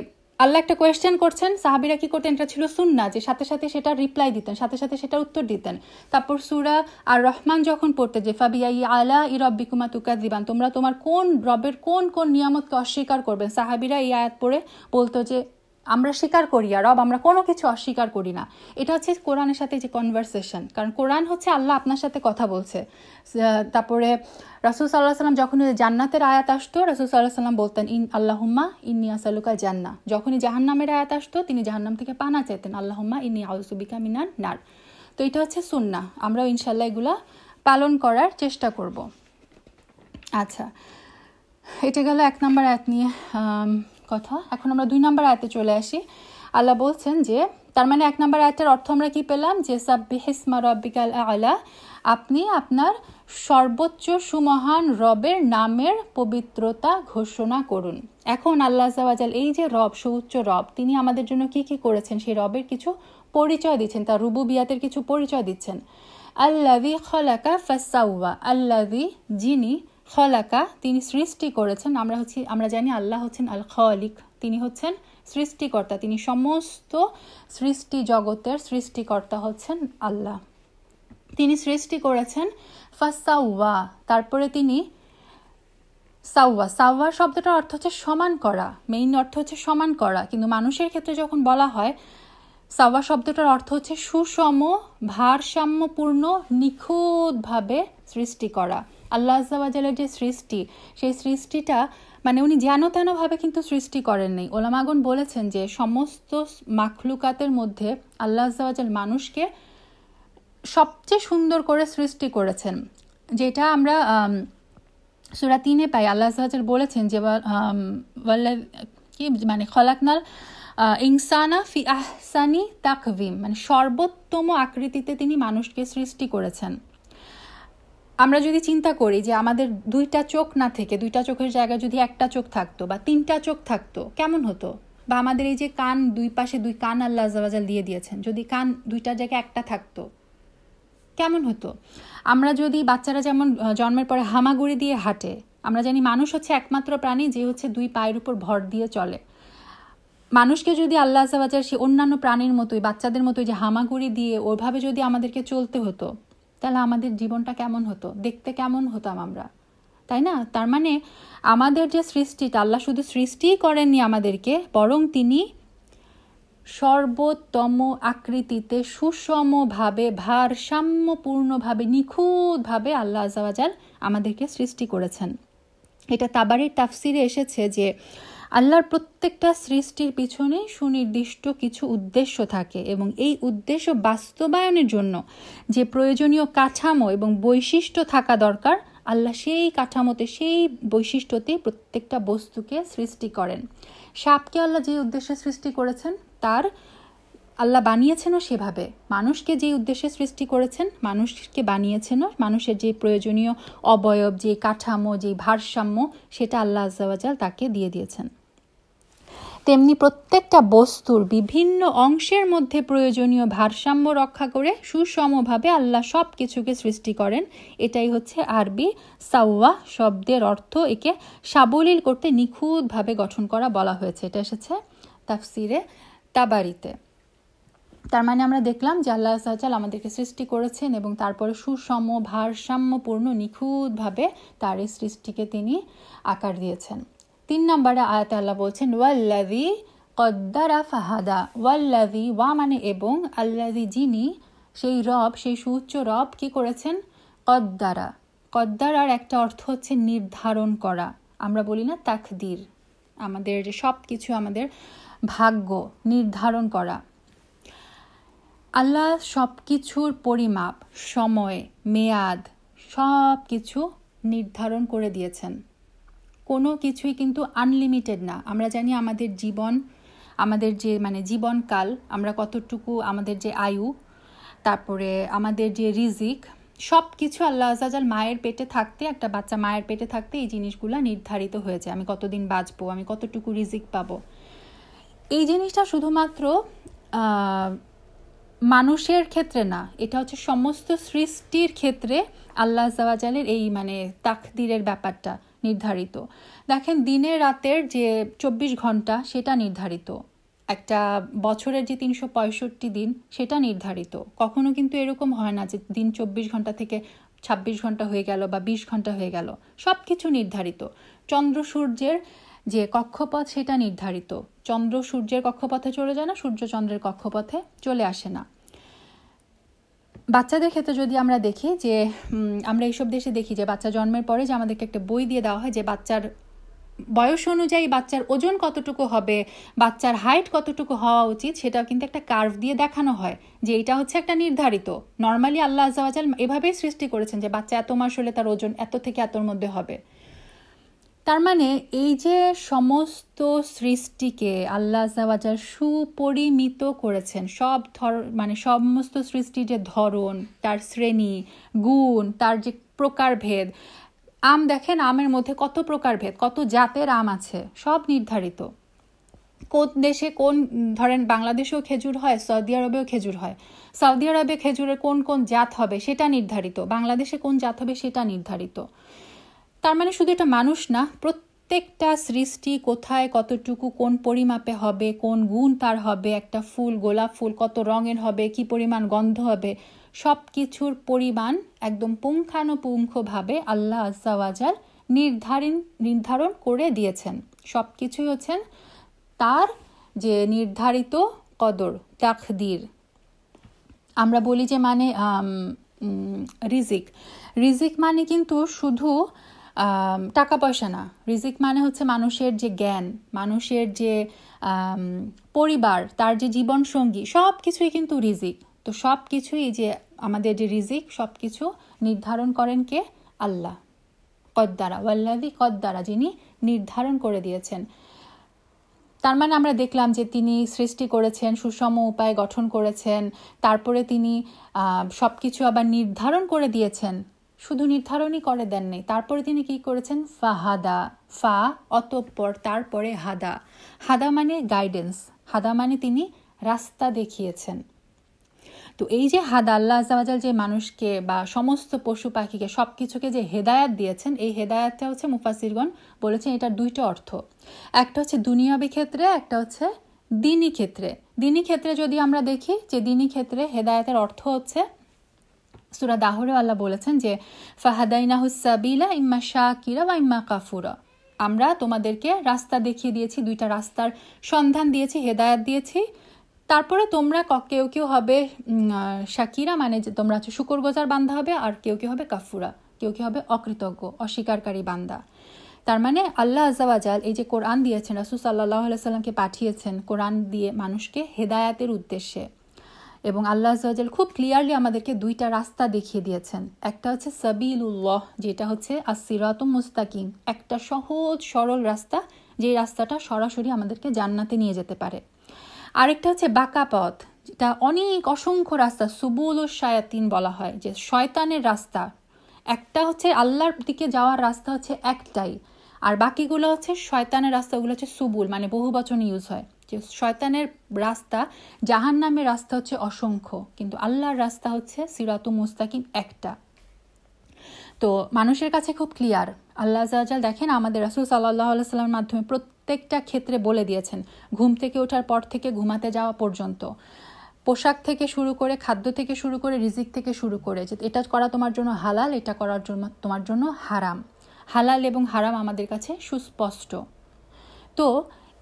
আল্লাহ একটা কোয়েশ্চেন করছেন, সাহাবীরা কি করতেন, এটা ছিল সুন্নাহ যে সাথে সাথে সেটা রিপ্লাই দিতেন, সাথে সাথে সেটা উত্তর দিতেন। তারপর সূরা আর রহমান যখন পড়তে যে ফাবিআই আলা ই রাব্বিকুমা তুকাযিবান, তোমরা তোমার কোন রবের কোন কোন নিয়ামতকে অস্বীকার করবেন, সাহাবীরা এই আয়াত পড়ে বলতো যে আমরা স্বীকার করি আর রব, আমরা কোনো কিছু অস্বীকার করি না। এটা হচ্ছে কোরআনের সাথে যে কনভারসেশন, কারণ কোরআন হচ্ছে আল্লাহ আপনার সাথে কথা বলছে। তারপরে রাসূল সাল্লাল্লাহু আলাইহি ওয়াসাল্লাম যখন জান্নাতের আয়াত আসতো রাসূল সাল্লাল্লাহু আলাইহি ওয়াসাল্লাম বলতেন আল্লাহুম্মা ইন্নী আসআলুকা জান্নাহ, যখনই জাহান্নামের আয়াত আসতো তিনি জাহান্নাম থেকে পানা চাইতেন, আল্লাহুম্মা ইন্নী আউযু বিকা মিনান নার। তো এটা হচ্ছে সুন্নাহ, আমরাও ইনশাআল্লাহ এগুলা পালন করার চেষ্টা করব। আচ্ছা, এটা গেল 1 নম্বর আয়াত নিয়ে কথা। এখন আমরা 2 নম্বর আয়াতে চলে আসি। আল্লাহ বলছেন যে তার মানে 1 নম্বর আয়াতের অর্থ আমরা কি পেলাম যে সাব্বিহ ইসমা রাব্বিকাল আ'লা, আপনি আপনার সর্বোচ্চ সুমহান রবের নামের পবিত্রতা ঘোষণা করুন। এখন আল্লাহ আযজা ওয়া জাল এই যে রব, সুউচ্চ রব, তিনি আমাদের জন্য কি কি করেছেন সেই রবের কিছু পরিচয় দিচ্ছেন, তার রুবুবিয়াতের কিছু পরিচয় দিচ্ছেন। আল্লাযী খালাকা ফাসাওয়া, আল্লাযী যিনি, খলাকা তিনি সৃষ্টি করেছেন। আমরা জানি আল্লাহ হচ্ছেন আল খালিক, তিনি হচ্ছেন সৃষ্টিকর্তা, তিনি সমস্ত সৃষ্টি জগতের সৃষ্টিকর্তা হচ্ছেন আল্লাহ। তিনি সৃষ্টি করেছেন ফাসাওয়া, তারপরে তিনি সাওয়া। সাওয়া শব্দটার অর্থ হচ্ছে সমান করা, মেইন অর্থ হচ্ছে সমান করা, কিন্তু মানুষের ক্ষেত্রে যখন বলা হয় সাওয়া শব্দটার অর্থ হচ্ছে সুষম, ভারসাম্যপূর্ণ, নিখুঁতভাবে সৃষ্টি করা। আল্লাহ আজ্জা ওয়া জালের যে সৃষ্টি, সেই সৃষ্টিটা মানে উনি যেন তেনভাবে কিন্তু সৃষ্টি করেননি। ওলামাগণ বলেছেন যে সমস্ত মাখলুকাতের মধ্যে আল্লাহ আজ্জা ওয়া জাল মানুষকে সবচেয়ে সুন্দর করে সৃষ্টি করেছেন, যেটা আমরা সূরা 3 পাই। আল্লাহ আজ্জা ওয়া জাল বলেছেন যে কি মানে খলাকনাল ইনসানা ফি আহসানি তাকভিম, মানে সর্বোত্তম আকৃতিতে তিনি মানুষকে সৃষ্টি করেছেন। আমরা যদি চিন্তা করি যে আমাদের দুইটা চোখ না থেকে, দুইটা চোখের জায়গায় যদি একটা চোখ থাকতো বা তিনটা চোখ থাকতো কেমন হতো, বা আমাদের এই যে কান, দুই পাশে দুই কান আল্লাহ আজ্জা ওয়া জাল দিয়ে দিয়েছেন, যদি কান দুইটার জায়গায় একটা থাকতো কেমন হতো। আমরা যদি বাচ্চারা যেমন জন্মের পরে হামাগুড়ি দিয়ে হাঁটে, আমরা জানি মানুষ হচ্ছে একমাত্র প্রাণী যে হচ্ছে দুই পায়ের উপর ভর দিয়ে চলে। মানুষকে যদি আল্লাহ আজ্জা ওয়া জাল সে অন্যান্য প্রাণীর মতোই, বাচ্চাদের মতোই যে হামাগুড়ি দিয়ে ওইভাবে যদি আমাদেরকে চলতে হতো, তাহলে আমাদের জীবনটা কেমন হতো, দেখতে কেমন হতাম আমরা, তাই না? তার মানে আমাদের যে সৃষ্টিটা, আল্লাহ শুধু সৃষ্টিই করেননি আমাদেরকে, বরং তিনি সর্বোত্তম আকৃতিতে সুষমভাবে, ভারসাম্যপূর্ণভাবে, নিখুঁতভাবে আল্লাহ আজ্জা ওয়া জাল আমাদেরকে সৃষ্টি করেছেন। এটা তাবারির তাফসিরে এসেছে যে আল্লাহর প্রত্যেকটা সৃষ্টির পিছনে সুনির্দিষ্ট কিছু উদ্দেশ্য থাকে, এবং এই উদ্দেশ্য বাস্তবায়নের জন্য যে প্রয়োজনীয় কাঠামো এবং বৈশিষ্ট্য থাকা দরকার, আল্লাহ সেই কাঠামোতে, সেই বৈশিষ্ট্যতে প্রত্যেকটা বস্তুকে সৃষ্টি করেন। সাপকে আল্লাহ যে উদ্দেশ্যে সৃষ্টি করেছেন তার আল্লাহ বানিয়েছেনও সেভাবে। মানুষকে যে উদ্দেশ্যে সৃষ্টি করেছেন, মানুষকে বানিয়েছেনও মানুষের যে প্রয়োজনীয় অবয়ব, যে কাঠামো, যে ভারসাম্য, সেটা আল্লাহ আজ্জা ওয়া জাল তাকে দিয়ে দিয়েছেন। তেমনি প্রত্যেকটা বস্তুর বিভিন্ন অংশের মধ্যে প্রয়োজনীয় ভারসাম্য রক্ষা করে সুষমভাবে আল্লাহ সব কিছুকে সৃষ্টি করেন। এটাই হচ্ছে আরবি সাওয়া শব্দের অর্থ। একে সাবলীল করতে নিখুঁতভাবে গঠন করা বলা হয়েছে। এটা এসেছে তাফসিরে তাবারিতে। তার মানে আমরা দেখলাম যে আল্লাহ আজ্জা ওয়া জাল আমাদেরকে সৃষ্টি করেছেন এবং তারপরে সুষম, ভারসাম্যপূর্ণ, নিখুঁতভাবে তার এই সৃষ্টিকে তিনি আকার দিয়েছেন। 3 নম্বরে আয়াতে আল্লাহ বলছেন ওয়াল্লাযী কদ্দারা ফাহাদা। ওয়াল্লাযী, ওয়া মানে এবং, আল্লাযী যিনি, সেই রব, সেই সুউচ্চ রব কি করেছেন, কদ্দারা। কদ্দারার একটা অর্থ হচ্ছে নির্ধারণ করা। আমরা বলি না তাকদীর, আমাদের যে সব কিছু, আমাদের ভাগ্য নির্ধারণ করা। আল্লাহ সব কিছুর পরিমাপ, সময়, মেয়াদ সব কিছু নির্ধারণ করে দিয়েছেন। কোনো কিছুই কিন্তু আনলিমিটেড না। আমরা জানি আমাদের জীবন, আমাদের যে মানে জীবনকাল, আমরা কতটুকু, আমাদের যে আয়ু, তারপরে আমাদের যে রিজিক, সব কিছু আল্লাহ আজ্জা ওয়া জাল মায়ের পেটে থাকতে, একটা বাচ্চা মায়ের পেটে থাকতে এই জিনিসগুলো নির্ধারিত হয়েছে। আমি কতদিন বাঁচবো, আমি কতটুকু রিজিক পাবো। এই জিনিসটা শুধুমাত্র মানুষের ক্ষেত্রে না, এটা হচ্ছে সমস্ত সৃষ্টির ক্ষেত্রে আল্লাহ আজ্জা ওয়া জালের এই মানে তাকদীরের ব্যাপারটা নির্ধারিত। দেখেন দিনের রাতের যে 24 ঘন্টা সেটা নির্ধারিত, একটা বছরের যে 365 দিন সেটা নির্ধারিত। কখনো কিন্তু এরকম হয় না যে দিন 24 ঘন্টা থেকে 26 ঘন্টা হয়ে গেল বা 20 ঘন্টা হয়ে গেল, সব কিছু নির্ধারিত। চন্দ্র সূর্যের যে কক্ষপথ সেটা নির্ধারিত, চন্দ্র সূর্যের কক্ষপথে চলে যায় না, সূর্য চন্দ্রের কক্ষপথে চলে আসে না। বাচ্চাদের ক্ষেত্রে যদি আমরা দেখি যে আমরা এইসব দেশে দেখি যে বাচ্চা জন্মের পরে যে আমাদেরকে একটা বই দিয়ে দেওয়া হয় যে বাচ্চার বয়স অনুযায়ী বাচ্চার ওজন কতটুকু হবে, বাচ্চার হাইট কতটুকু হওয়া উচিত, সেটাও কিন্তু একটা কার্ভ দিয়ে দেখানো হয় যে এটা হচ্ছে একটা নির্ধারিত। নর্মালি আল্লাহ আজ্জা ওয়া জাল এভাবেই সৃষ্টি করেছেন যে বাচ্চা এত মাস হলে তার ওজন এত থেকে এতর মধ্যে হবে। তার মানে এই যে সমস্ত সৃষ্টিকে আল্লাহ আজ্জা ওয়া জাল সুপরিমিত করেছেন, সব মানে সমস্ত সৃষ্টির যে ধরন, তার শ্রেণী, গুণ, তার যে প্রকারভেদ, আম দেখেন, আমের মধ্যে কত প্রকারভেদ, কত জাতের আম আছে, সব নির্ধারিত। কোন দেশে কোন, ধরেন বাংলাদেশেও খেজুর হয়, সৌদি আরবেও খেজুর হয়, সৌদি আরবে খেজুরের কোন কোন জাত হবে সেটা নির্ধারিত, বাংলাদেশে কোন জাত হবে সেটা নির্ধারিত। তার মানে শুধু এটা মানুষ না, প্রত্যেকটা সৃষ্টি কোথায় কতটুকু কোন পরিমাপে হবে, কোন গুণ তার হবে, একটা ফুল, গোলাপ ফুল কত রঙের হবে, কি পরিমাণ গন্ধ হবে, সব কিছুর পরিমাণ একদম পুঙ্খানুপুঙ্খভাবে আল্লাহ আজ্জা ওয়াজাল নির্ধারণ করে দিয়েছেন। সব কিছুই হচ্ছেন তার যে নির্ধারিত কদর, তাকদির। আমরা বলি যে মানে রিজিক মানে কিন্তু শুধু টাকা পয়সা না। রিজিক মানে হচ্ছে মানুষের যে জ্ঞান, মানুষের যে পরিবার, তার যে জীবনসঙ্গী, সব কিছুই কিন্তু রিজিক। তো সব কিছুই যে আমাদের যে রিজিক, সব কিছু নির্ধারণ করেন কে? আল্লাহ। কদ্দারা, ওয়াল্লাযী কদ্দারা, যিনি নির্ধারণ করে দিয়েছেন। তার মানে আমরা দেখলাম যে তিনি সৃষ্টি করেছেন, সুষম উপায় গঠন করেছেন, তারপরে তিনি সব কিছু আবার নির্ধারণ করে দিয়েছেন। শুধু নির্ধারণই করে দেননি, তারপরে তিনি কি করেছেন? ফাহাদা, ফা অতঃপর, তারপরে হাদা। হাদা মানে গাইডেন্স, হাদা মানে তিনি রাস্তা দেখিয়েছেন। তো এই যে হাদা, আল্লাহ আজ্জা ওয়াজাল যে মানুষকে বা সমস্ত পশু পাখিকে সব কিছুকে যে হেদায়াত দিয়েছেন, এই হেদায়াতটা হচ্ছে মুফাসসিরগণ বলেছেন এটার দুইটা অর্থ। একটা হচ্ছে দুনিয়াবী ক্ষেত্রে, একটা হচ্ছে দ্বীনি ক্ষেত্রে। দ্বীনি ক্ষেত্রে যদি আমরা দেখি, যে দ্বীনি ক্ষেত্রে হেদায়াতের অর্থ হচ্ছে, সূরা দাহরে আল্লাহ বলেছেন যে ফাহাদাইনাহুস সাবিলা ইম্মা শাকিরা ওয়া ইম্মা কাফুরা। আমরা তোমাদেরকে রাস্তা দেখিয়ে দিয়েছি, দুইটা রাস্তার সন্ধান দিয়েছি, হেদায়াত দিয়েছি। তারপরে তোমরা কেউ কেউ হবে শাকিরা, মানে যে তোমরা শুকরগুজার বান্দা হবে, আর কেউ কেউ হবে কাফুরা, কেউ কেউ হবে অকৃতজ্ঞ, অস্বীকারী বান্দা। তার মানে আল্লাহ আজ্জা ওয়াজাল এই যে কোরআন দিয়েছেন, রাসূল সাল্লাল্লাহু আলাইহি সাল্লামকে পাঠিয়েছেন কোরআন দিয়ে মানুষকে হেদায়াতের উদ্দেশ্যে। এবং আল্লাহ আজ্জা ওয়াজাল খুব ক্লিয়ারলি আমাদেরকে দুইটা রাস্তা দেখিয়ে দিয়েছেন। একটা হচ্ছে সাবিলুল্লাহ, যেটা হচ্ছে আস-সিরাতুম মুস্তাকিম, একটা সহজ সরল রাস্তা, যে রাস্তাটা সরাসরি আমাদেরকে জান্নাতে নিয়ে যেতে পারে। আরেকটা হচ্ছে বাঁকা পথ, যেটা অনেক অসংখ্য রাস্তা, সুবুলুশ শায়াতিন বলা হয়, যে শয়তানের রাস্তা। একটা হচ্ছে আল্লাহর দিকে যাওয়ার রাস্তা হচ্ছে একটাই, আর বাকিগুলো হচ্ছে শয়তানের রাস্তা, ওগুলো হচ্ছে সুবুল, মানে বহু বচন ইউজ হয়। যে শয়তানের রাস্তা, জাহান্নামের রাস্তা হচ্ছে অসংখ্য, কিন্তু আল্লাহর রাস্তা হচ্ছে সিরাতুম মুস্তাকিম, একটা। তো মানুষের কাছে খুব ক্লিয়ার। আল্লাহ আজ্জা ওয়াজাল দেখেন আমাদের রাসূল সাল্লাল্লাহু আলাইহি সাল্লামের মাধ্যমে প্রত্যেকটা ক্ষেত্রে বলে দিয়েছেন, ঘুম থেকে ওঠার পর থেকে ঘুমাতে যাওয়া পর্যন্ত, পোশাক থেকে শুরু করে, খাদ্য থেকে শুরু করে, রিজিক থেকে শুরু করে, যে এটা করা তোমার জন্য হালাল, এটা করার জন্য তোমার জন্য হারাম। হালাল এবং হারাম আমাদের কাছে সুস্পষ্ট। তো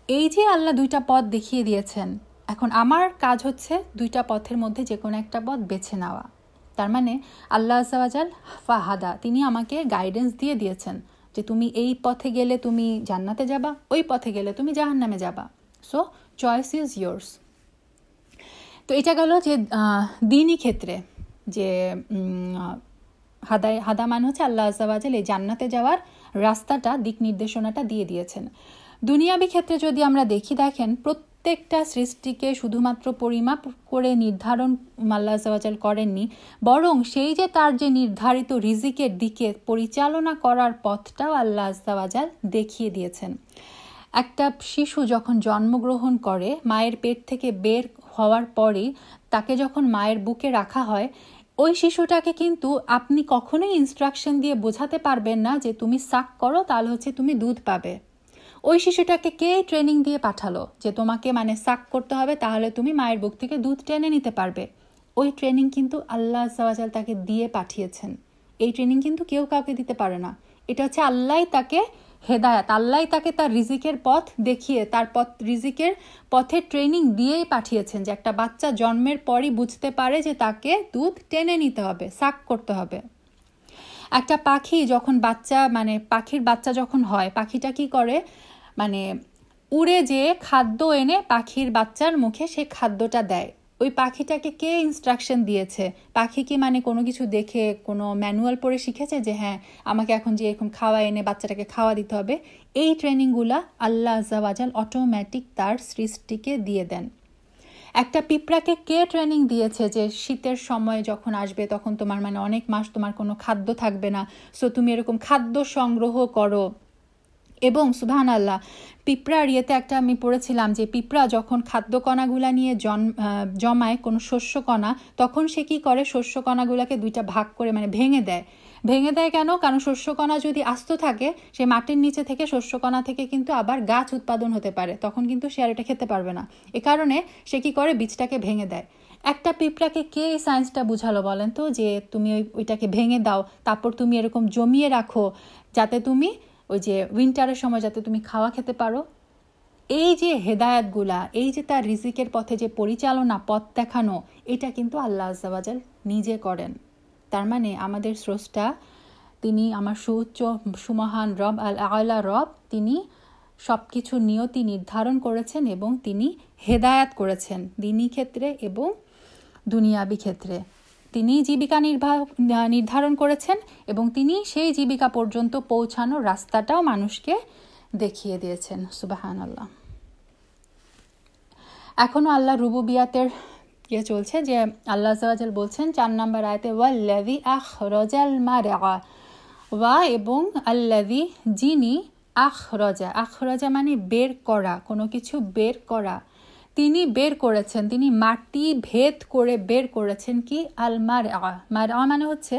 এই যে আল্লাহ দুইটা পথ দেখিয়ে দিয়েছেন, এখন আমার কাজ হচ্ছে দুইটা পথের মধ্যে যে কোনো একটা পথ বেছে নেওয়া। তার মানে আল্লাহ আজ্জা ওয়াজাল ফাহাদা, তিনি আমাকে গাইডেন্স দিয়ে দিয়েছেন যে তুমি এই পথে গেলে তুমি জান্নাতে যাবা, ওই পথে গেলে তুমি জাহান্নামে যাবা। So choice is yours. তো এটা গেল যে দ্বীনি ক্ষেত্রে, যে হাদা মানে হচ্ছে আল্লাহ আজ্জা ওয়াজাল এই জান্নাতে যাওয়ার রাস্তাটা, দিক নির্দেশনাটা দিয়ে দিয়েছেন। দুনিয়াবী ক্ষেত্রে যদি আমরা দেখেন প্রত্যেকটা সৃষ্টিকে শুধুমাত্র পরিমাপ করে নির্ধারণ আল্লাহ আজ্জা ওয়াজাল করেননি, বরং সেই যে তার যে নির্ধারিত রিজিকের দিকে পরিচালনা করার পথটাও আল্লাহ আজ্জা ওয়াজাল দেখিয়ে দিয়েছেন। একটা শিশু যখন জন্মগ্রহণ করে, মায়ের পেট থেকে বের হওয়ার পরেই তাকে যখন মায়ের বুকে রাখা হয়, ওই শিশুটাকে কিন্তু আপনি কখনোই ইনস্ট্রাকশন দিয়ে বোঝাতে পারবেন না যে তুমি সাক করো তাহলে হচ্ছে তুমি দুধ পাবে। ওই শিশুটাকে কে ট্রেনিং দিয়ে পাঠালো যে তোমাকে মানে সাক করতে হবে, তাহলে তুমি মায়ের বুক থেকে দুধ টেনে নিতে পারবে? ওই ট্রেনিং কিন্তু আল্লাহ আজ্জা ওয়াজাল তাকে দিয়ে পাঠিয়েছেন। এই ট্রেনিং কিন্তু কেউ কাউকে দিতে পারে না। এটা হচ্ছে আল্লাহই তাকে হেদায়াত, আল্লাহই তাকে তার রিজিকের পথ দেখিয়ে, তার রিজিকের পথে ট্রেনিং দিয়েই পাঠিয়েছেন, যে একটা বাচ্চা জন্মের পরই বুঝতে পারে যে তাকে দুধ টেনে নিতে হবে, সাক করতে হবে। একটা পাখি যখন বাচ্চা, মানে পাখির বাচ্চা যখন হয়, পাখিটা কি করে, মানে উড়ে যে খাদ্য এনে পাখির বাচ্চার মুখে সে খাদ্যটা দেয়। ওই পাখিটাকে কে ইনস্ট্রাকশন দিয়েছে? পাখি কি মানে কোনো কিছু দেখে কোনো ম্যানুয়াল পড়ে শিখেছে যে হ্যাঁ আমাকে এখন যে এরকম খাওয়া এনে বাচ্চাটাকে খাওয়া দিতে হবে? এই ট্রেনিংগুলা আল্লাহ আজ্জা ওয়াজাল অটোমেটিক তার সৃষ্টিকে দিয়ে দেন। একটা পিঁপড়াকে কে ট্রেনিং দিয়েছে যে শীতের সময় যখন আসবে তখন তোমার মানে অনেক মাস তোমার কোনো খাদ্য থাকবে না, সো তুমি এরকম খাদ্য সংগ্রহ করো। এবং সুবহানাল্লাহ, পিঁপড়ার ইয়েতে একটা আমি পড়েছিলাম যে পিঁপড়া যখন খাদ্যকণাগুলা নিয়ে জমায় কোনো শস্যকণা, তখন সে কি করে, শস্যকণাগুলাকে দুইটা ভাগ করে মানে ভেঙে দেয়। ভেঙে দেয় কেন? কারণ শস্যকণা যদি আস্ত থাকে, সে মাটির নিচে থেকে শস্যকণা থেকে কিন্তু আবার গাছ উৎপাদন হতে পারে, তখন কিন্তু সে আর এটা খেতে পারবে না। এ কারণে সে কি করে, বীজটাকে ভেঙে দেয়। একটা পিঁপড়াকে কে এই সায়েন্সটা বুঝালো বলেন তো, যে তুমি ওইটাকে ভেঙে দাও, তারপর তুমি এরকম জমিয়ে রাখো যাতে তুমি ওই যে উইন্টারের সময় যাতে তুমি খাওয়া খেতে পারো। এই যে হেদায়াতগুলা, এই যে তার রিজিকের পথে যে পরিচালনা, পথ দেখানো, এটা কিন্তু আল্লাহ আজ্জা ওয়াজাল নিজে করেন। তার মানে আমাদের স্রষ্টা, তিনি আমার সুউচ্চ সুমহান রব, আল আলা রব, তিনি সব কিছু নিয়তি নির্ধারণ করেছেন এবং তিনি হেদায়াত করেছেন দিনী ক্ষেত্রে এবং দুনিয়াবি ক্ষেত্রে। তিনি জীবিকা নির্ধারণ করেছেন এবং তিনি সেই জীবিকা পর্যন্ত পৌঁছানোর রাস্তাটাও মানুষকে দেখিয়ে দিয়েছেন। সুবহানাল্লাহ। এখনও আল্লাহ রুবুবিয়াতের চলছে, যে আল্লাহ আজ্জা ওয়াজাল বলছেন 4 নম্বর আয়াতে, ওয়াল্লাযী আখরাজাল মারআ, ওয়া এবং আল্লাযী যিনি, আখরাজা মানে বের করা, কোনো কিছু বের করা, তিনি বের করেছেন, তিনি মাটি ভেদ করে বের করেছেন কি, আল মারআ মানে হচ্ছে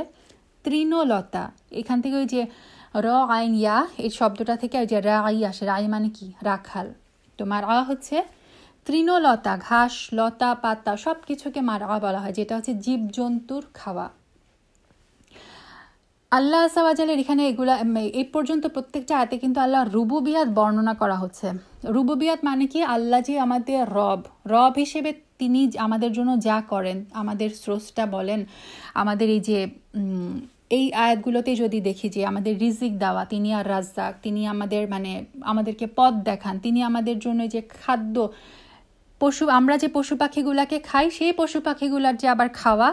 তৃণলতা। এখান থেকে ওই যে র আইন ইয়া, এই শব্দটা থেকে ওই যে রাই আসে, রাই মানে কি, রাখাল। তো মারআ হচ্ছে তৃণলতা, ঘাস, লতা, পাতা, সব কিছুকে মারআ বলা হয়, যেটা হচ্ছে জীবজন্তুর খাওয়া। আল্লাহ আজ্জা ওয়াজালের এখানে এগুলা এই পর্যন্ত প্রত্যেকটা আয়াতে কিন্তু আল্লাহ রুবুবিয়াত বর্ণনা করা হচ্ছে। রুবুবিয়াত মানে কি, আল্লাহ যে আমাদের রব হিসেবে তিনি আমাদের জন্য যা করেন, আমাদের স্রষ্টা বলেন, আমাদের এই যে এই আয়াতগুলোতে যদি দেখি যে আমাদের রিজিক দেওয়া, তিনি আর রাজ্জাক, তিনি আমাদের মানে আমাদেরকে পথ দেখান, তিনি আমাদের জন্য যে খাদ্য, আমরা যে পশু পাখিগুলাকে খাই, সেই পশু পাখিগুলার যে আবার খাওয়া,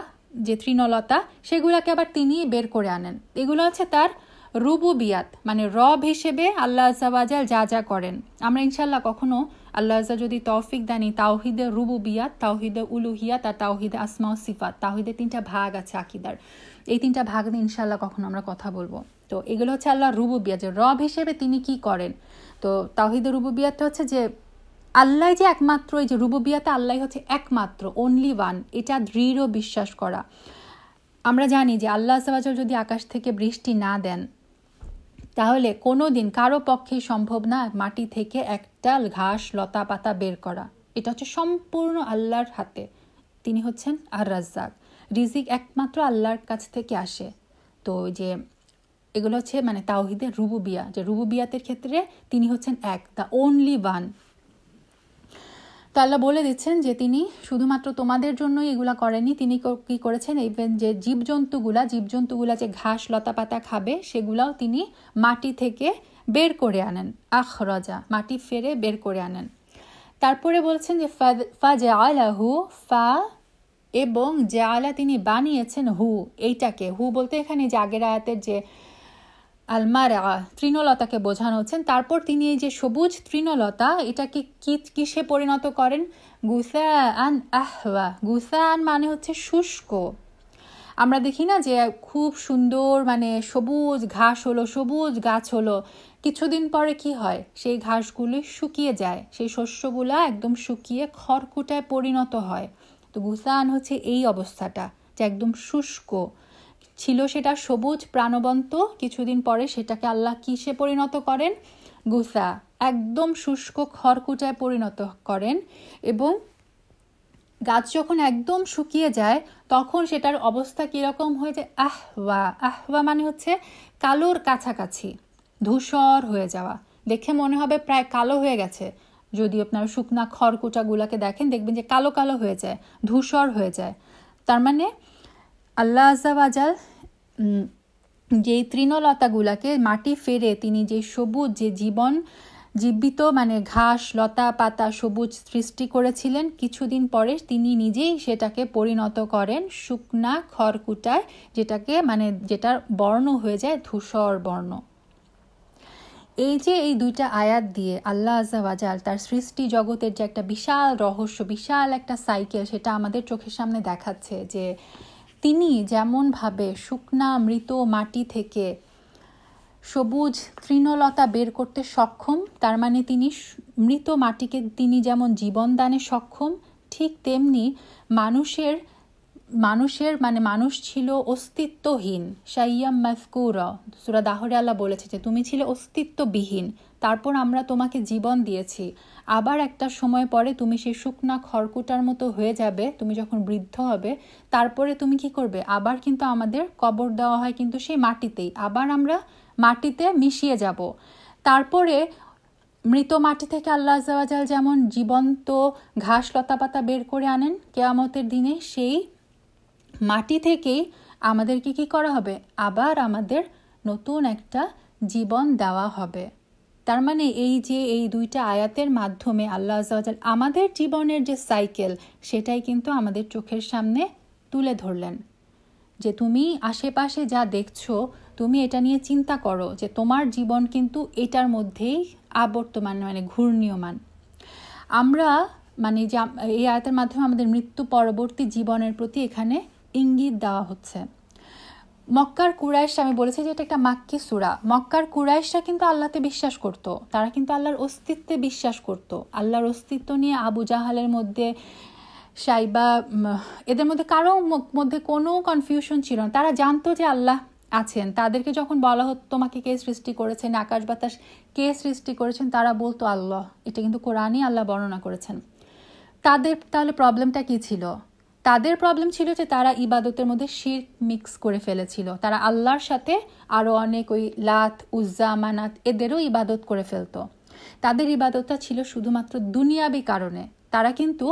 যে তৃণলতা, সেগুলাকে আবার তিনি বের করে আনেন। এগুলো হচ্ছে তার রুবুবিয়াত, মানে রব হিসেবে আল্লাহ আজ্জা ওয়াজাল যা যা করেন। আমরা ইনশাল্লাহ কখনো আল্লাহ আজ্জা যদি তৌফিক দানি, তাওহিদে রুবুবিয়াত, তাওহিদে উলুহিয়াত আর তাওহিদে আসমা ও সিফাত, তাওহিদের 3টা ভাগ আছে আকিদার, এই 3টা ভাগ নিয়ে ইনশাল্লাহ কখনো আমরা কথা বলবো। তো এগুলো হচ্ছে আল্লাহ রুবুবিয়াত, যে রব হিসেবে তিনি কি করেন। তো তাওহিদে রুবুবিয়াতটা হচ্ছে যে আল্লাহ যে একমাত্র, এই যে রুবুবিয়াতে আল্লাহ হচ্ছে একমাত্র, অনলি ওয়ান, এটা দৃঢ় বিশ্বাস করা। আমরা জানি যে আল্লাহ আজ্জা ওয়াজাল যদি আকাশ থেকে বৃষ্টি না দেন, তাহলে কোনো দিন কারো পক্ষেই সম্ভব না মাটি থেকে একটা ঘাস, লতা, পাতা বের করা। এটা হচ্ছে সম্পূর্ণ আল্লাহর হাতে। তিনি হচ্ছেন আর রাজ্জাক, রিজিক একমাত্র আল্লাহর কাছ থেকে আসে। তো যে এগুলো হচ্ছে মানে তাওহিদের রুবুবিয়া, যে রুবুবিয়াতের ক্ষেত্রে তিনি হচ্ছেন এক, দ্য অনলি ওয়ান। তো আল্লাহ বলে দিচ্ছেন যে তিনি শুধুমাত্র তোমাদের জন্যই এগুলা করেনি, তিনি কি করেছেন, ইভেন যে জীবজন্তুগুলা যে ঘাস, লতা, পাতা খাবে, সেগুলাও তিনি মাটি থেকে বের করে আনেন। আখরাজা, মাটি ফেরে বের করে আনেন। তারপরে বলছেন যে ফাজআলাহু, ফা এবং জাআলা তিনি বানিয়েছেন, হু, এইটাকে, হু বলতে এখানে যে আগের আয়াতের যে আলমারা তৃণলতাকে বোঝানো হচ্ছেন। তারপর তিনি এই যে সবুজ তৃণলতা, এটাকে কিসে পরিণত করেন, গুসাআন আহওয়া। গুসাআন মানে হচ্ছে শুষ্ক। আমরা দেখি না যে খুব সুন্দর মানে সবুজ ঘাস হলো, সবুজ গাছ হলো, কিছুদিন পরে কি হয়, সেই ঘাসগুলো শুকিয়ে যায়, সেই শস্যগুলা একদম শুকিয়ে খড়কুটায় পরিণত হয়। তো গুসাআন হচ্ছে এই অবস্থাটা, যে একদম শুষ্ক ছিল, সেটা সবুজ প্রাণবন্ত, কিছুদিন পরে সেটাকে আল্লাহ কিসে পরিণত করেন, গুসা, একদম শুষ্ক খড়কুটায় পরিণত করেন। এবং গাছ যখন একদম শুকিয়ে যায়, তখন সেটার অবস্থা কীরকম হয়ে যায়, আহওয়া মানে হচ্ছে কালোর কাছাকাছি, ধূসর হয়ে যাওয়া। দেখে মনে হবে প্রায় কালো হয়ে গেছে, যদি আপনার শুকনা খড়কুটাগুলোকে দেখেন, দেখবেন যে কালো কালো হয়ে যায়, ধূসর হয়ে যায়। তার মানে আল্লাহ আজ্জা ওয়াজাল যে তৃণলতাগুলাকে মাটি ফেরে তিনি যে সবুজ, যে জীবিত মানে ঘাস, লতা, পাতা, সবুজ সৃষ্টি করেছিলেন, কিছুদিন পরে তিনি নিজেই সেটাকে পরিণত করেন শুকনা খড়কুটায়, যেটাকে মানে যেটার বর্ণ হয়ে যায় ধূসর বর্ণ। এই যে এই 2টা আয়াত দিয়ে আল্লাহ আজ্জা ওয়াজাল তার সৃষ্টি জগতের যে একটা বিশাল রহস্য, বিশাল একটা সাইকেল, সেটা আমাদের চোখের সামনে দেখাচ্ছে, যে তিনি যেমনভাবে শুকনা মৃত মাটি থেকে সবুজ তৃণলতা বের করতে সক্ষম, তার মানে তিনি মৃত মাটিকে তিনি যেমন জীবন দানে সক্ষম, ঠিক তেমনি মানুষের মানে মানুষ ছিল অস্তিত্বহীন, শাইয়াম মাযকুরা, সূরা দাহরে আল্লাহ বলেছে যে তুমি ছিলে অস্তিত্ববিহীন, তারপর আমরা তোমাকে জীবন দিয়েছি, আবার একটা সময় পরে তুমি সেই শুকনা খড়কুটার মতো হয়ে যাবে, তুমি যখন বৃদ্ধ হবে তারপরে তুমি কি করবে, আবার কিন্তু আমাদের কবর দেওয়া হয় কিন্তু সেই মাটিতেই, আবার আমরা মাটিতে মিশিয়ে যাব। তারপরে মৃত মাটি থেকে আল্লাহ আযজা ওয়া জাল যেমন জীবন্ত ঘাস লতাপাতা বের করে আনেন কিয়ামতের দিনে, সেই মাটি থেকেই আমাদেরকে কি করা হবে, আবার আমাদের নতুন একটা জীবন দেওয়া হবে। তার মানে এই যে এই দুইটা আয়াতের মাধ্যমে আল্লাহ আযজা ওয়া জাল আমাদের জীবনের যে সাইকেল সেটাই কিন্তু আমাদের চোখের সামনে তুলে ধরলেন, যে তুমি আশেপাশে যা দেখছো তুমি এটা নিয়ে চিন্তা করো যে তোমার জীবন কিন্তু এটার মধ্যেই আবর্তমান, মানে ঘূর্ণীয়মান। আমরা মানে যে এই আয়াতের মাধ্যমে আমাদের মৃত্যু পরবর্তী জীবনের প্রতি এখানে ইঙ্গিত দেওয়া হচ্ছে। মক্কার কুরাইশ, আমি বলেছি যে এটা একটা মাক্কি সূরা, মক্কার কুরাইশরা কিন্তু আল্লাহতে বিশ্বাস করত, তারা কিন্তু আল্লাহর অস্তিত্বে বিশ্বাস করত। আল্লাহর অস্তিত্ব নিয়ে আবু জাহালের মধ্যে, সাইবা, এদের মধ্যে কারো মধ্যে কোনো কনফিউশন ছিল না। তারা জানতো যে আল্লাহ আছেন। তাদেরকে যখন বলা হতো তোমাকে কে সৃষ্টি করেছেন, আকাশ বাতাস কে সৃষ্টি করেছেন, তারা বলতো আল্লাহ। এটা কিন্তু কোরআনই আল্লাহ বর্ণনা করেছেন। তাদের তাহলে প্রবলেমটা কি ছিল? তাদের প্রবলেম ছিল যে তারা ইবাদতের মধ্যে শিরক মিক্স করে ফেলেছিল। তারা আল্লাহর সাথে আরও অনেক ওই লাত, উজ্জা, মানাত এদেরও ইবাদত করে ফেলতো। তাদের ইবাদতটা ছিল শুধুমাত্র দুনিয়াবী কারণে। তারা কিন্তু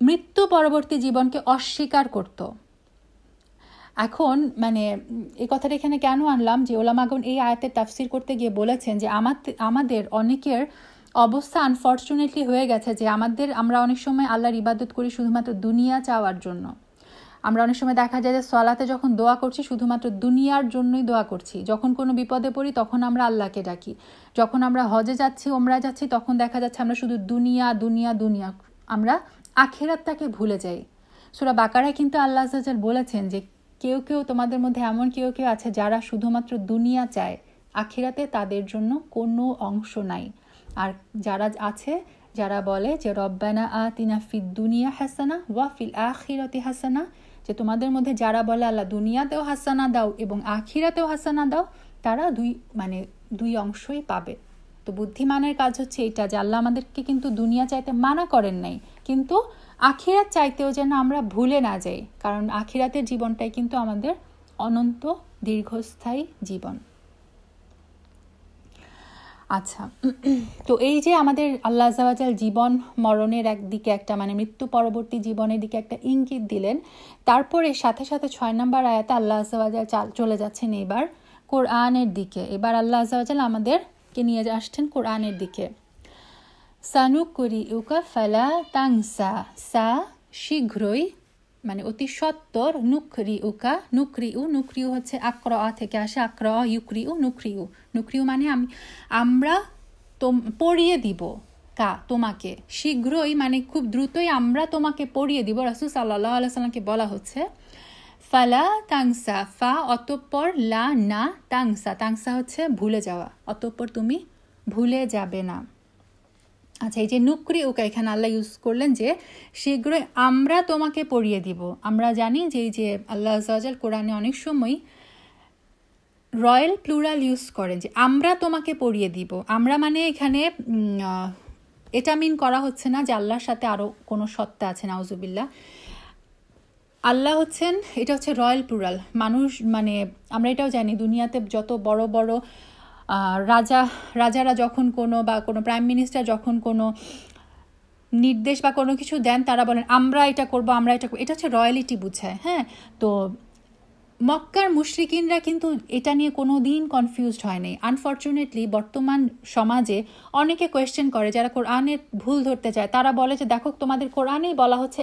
মৃত্যু পরবর্তী জীবনকে অস্বীকার করত। এখন মানে এই কথাটা এখানে কেন আনলাম, যে ওলামাগণ এই আয়াতের তাফসির করতে গিয়ে বলেছেন যে আমাদের অনেকের অবস্থা আনফর্চুনেটলি হয়ে গেছে যে আমরা অনেক সময় আল্লাহর ইবাদত করি শুধুমাত্র দুনিয়া চাওয়ার জন্য। আমরা অনেক সময় দেখা যায় যে সলাতে যখন দোয়া করছি শুধুমাত্র দুনিয়ার জন্যই দোয়া করছি। যখন কোনো বিপদে পড়ি তখন আমরা আল্লাহকে ডাকি। যখন আমরা হজে যাচ্ছি, ওমরা যাচ্ছি, তখন দেখা যাচ্ছে আমরা শুধু দুনিয়া দুনিয়া দুনিয়া, আমরা আখিরাতটাকে ভুলে যাই। সূরা বাকারায় কিন্তু আল্লাহ আযজা ওয়া জাল বলেছেন যে কেউ কেউ তোমাদের মধ্যে এমন কেউ কেউ আছে যারা শুধুমাত্র দুনিয়া চায়, আখিরাতে তাদের জন্য কোনো অংশ নাই। আর যারা আছে, যারা বলে যে রব্বানা আতিনা ফিদ দুনিয়া হাসানা ওয়া ফিল আখিরাতি হাসানা, যে তোমাদের মধ্যে যারা বলে আল্লাহ দুনিয়াতেও হাসানা দাও এবং আখিরাতেও হাসানা দাও, তারা দুই অংশই পাবে। তো বুদ্ধিমানের কাজ হচ্ছে এটা, যে আল্লাহ আমাদেরকে কিন্তু দুনিয়া চাইতে মানা করেন নাই, কিন্তু আখিরাত চাইতেও যেন আমরা ভুলে না যাই, কারণ আখিরাতের জীবনটাই কিন্তু আমাদের অনন্ত দীর্ঘস্থায়ী জীবন। আচ্ছা, তো এই যে আমাদের আল্লাহ আযজা ওয়া জাল জীবন মরণের একদিকে একটা মানে মৃত্যু পরবর্তী জীবনের দিকে একটা ইঙ্গিত দিলেন, তারপরে সাথে সাথে 6 নম্বর আয়াতে আল্লাহ আযজা ওয়া জাল চলে যাচ্ছেন এবার কোরআনের দিকে। এবার আল্লাহ আযজা ওয়া জাল আমাদেরকে নিয়ে আসছেন কোরআনের দিকে। সানুকুরিউকা ফালা তানসা, সা শীঘ্রই মানে অতি সত্বর, নুকরিউ হচ্ছে আকরা থেকে আসে, আকরা ইউকরিউ, নুকরিউ মানে আমরা পড়িয়ে দিব তোমাকে, শীঘ্রই মানে খুব দ্রুতই আমরা তোমাকে পড়িয়ে দিব। রাসূল সাল্লাল্লাহু আলাইহি ওয়াসাল্লামকে বলা হচ্ছে ফালা তাংসা, ফা অতঃপর, লা না, তাংসা হচ্ছে ভুলে যাওয়া, অতঃপর তুমি ভুলে যাবে না। আচ্ছা, এই যে নুকরিউকা এখানে আল্লাহ ইউজ করলেন যে শীঘ্রই আমরা তোমাকে পড়িয়ে দিব। আমরা জানি যে এই যে আল্লাহ আযজা ওয়া জাল কোরআনে অনেক সময় রয়্যাল প্লুরাল ইউজ করেন, যে আমরা তোমাকে পড়িয়ে দিব। আমরা মানে এখানে এটা মিন করা হচ্ছে না যে আল্লাহর সাথে আরও কোনো সত্তা আছে, নাউজুবিল্লাহ। আল্লাহ হচ্ছেন, এটা হচ্ছে রয়্যাল প্লুরাল। মানুষ মানে আমরা এটাও জানি দুনিয়াতে যত বড় বড় রাজারা যখন কোনো প্রাইম মিনিস্টার যখন কোনো নির্দেশ বা কোনো কিছু দেন, তারা বলেন আমরা এটা করব, আমরা এটা করব, এটা হচ্ছে রয়্যালিটি বুঝায়। হ্যাঁ, তো মক্কার মুশরিকিনরা কিন্তু এটা নিয়ে কোনো দিন কনফিউজড হয় নাই। আনফর্চুনেটলি বর্তমান সমাজে অনেকে কোয়েশ্চেন করে, যারা কোরআনের ভুল ধরতে চায়, তারা বলে যে দেখো তোমাদের কোরআনেই বলা হচ্ছে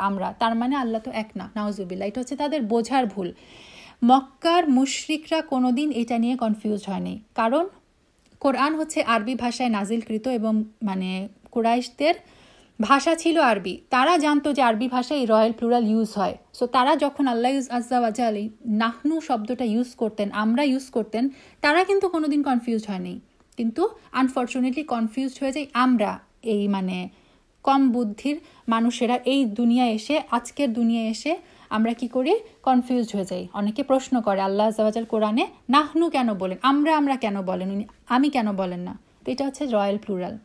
আমরা, তার মানে আল্লাহ তো এক না, নাউজুবিল্লাহ। এটা হচ্ছে তাদের বোঝার ভুল। মক্কার মুশরিকরা কোনোদিন এটা নিয়ে কনফিউজ হয়নি, কারণ কোরআন হচ্ছে আরবি ভাষায় নাজিলকৃত এবং মানে কুরাইশদের ভাষা ছিল আরবি। তারা জানতো যে আরবি ভাষায় রয়্যাল প্লুরাল ইউজ হয়। সো তারা যখন আল্লাহ আযজা ওয়া জাল নাহনু শব্দটা ইউজ করতেন, আমরা ইউজ করতেন, তারা কিন্তু কোনোদিন কনফিউজ হয়নি। কিন্তু আনফর্চুনেটলি কনফিউজড হয়ে যায় আমরা, এই মানে কম বুদ্ধির মানুষেরা এই দুনিয়ায় এসে, আজকের দুনিয়ায় এসে আমরা কি করি, কনফিউজড হয়ে যাই। অনেকে প্রশ্ন করে আল্লাহ আযজা ওয়া জাল কোরআনে নাহনু কেন বলেন, আমরা কেন বলেন, আমি কেন বলেন না? তো এটা হচ্ছে রয়্যাল প্লুরাল।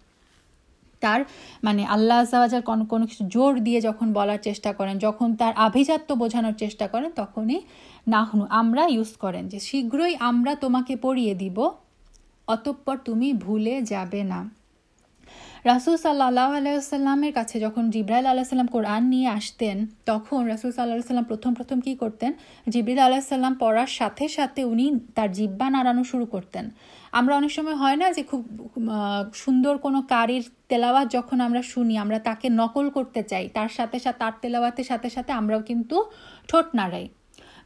তার মানে আল্লাহ আযজা ওয়া জাল কোনো কিছু জোর দিয়ে যখন বলার চেষ্টা করেন, যখন তার আভিজাত্য বোঝানোর চেষ্টা করেন, তখনই নাহনু আমরা ইউজ করেন, যে শীঘ্রই আমরা তোমাকে পড়িয়ে দিব, অতঃপর তুমি ভুলে যাবে না। রাসূল সাল্লাল্লাহু আলাইহি ওয়াসাল্লামের কাছে যখন জিবরাইল আলাইহিস সালাম কোরআন নিয়ে আসতেন, তখন রাসূল সাল্লাল্লাহু আলাইহি ওয়াসাল্লাম প্রথম কি করতেন, জিবরাইল আলাইহিস সালাম পড়ার সাথে সাথে উনি তার জিহ্বা নাড়ানো শুরু করতেন। আমরা অনেক সময় হয় না যে খুব সুন্দর কোনো কারির তেলাওয়াত যখন আমরা শুনি, আমরা তাকে নকল করতে চাই, তার সাথে সাথে তার তেলাওয়াতের সাথে সাথে আমরাও কিন্তু ঠোঁট নাড়াই।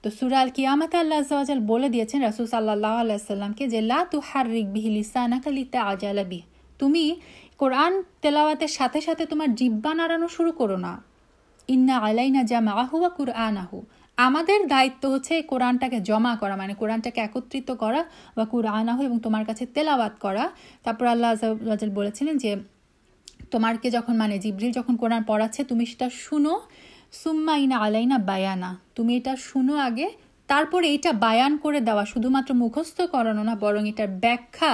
তো সূরা আল কিয়ামাতে আল্লাহ আযজা ওয়া জাল বলে দিয়েছেন রাসূল সাল্লাল্লাহু আলাইহি ওয়াসাল্লামকে যে লা তুহাররিক বিহি লিসানাকা লিতাআজালা বিহি, তুমি কোরআন তেলাওয়াতের সাথে সাথে তোমার জিহ্বা নাড়ানো শুরু করো না। ইন্না আলাইনা জামাআহু ওয়া কুরআনাহু, আমাদের দায়িত্ব হচ্ছে কোরআনটাকে জমা করা, মানে কোরআনটাকে একত্রিত করা, বা কুরআনাহু, এবং তোমার কাছে তেলাওয়াত করা। তারপর আল্লাহ আযজা ওয়া জাল বলেছিলেন যে তোমারকে যখন মানে জিবরিল যখন কোরআন পড়াচ্ছে তুমি সেটা শুনো, সুম্মা ইনা আলাইনা বায়ানা, তুমি এটা শুনো আগে, তারপরে এটা বায়ান করে দেওয়া, শুধুমাত্র মুখস্থ করানো না, বরং এটার ব্যাখ্যা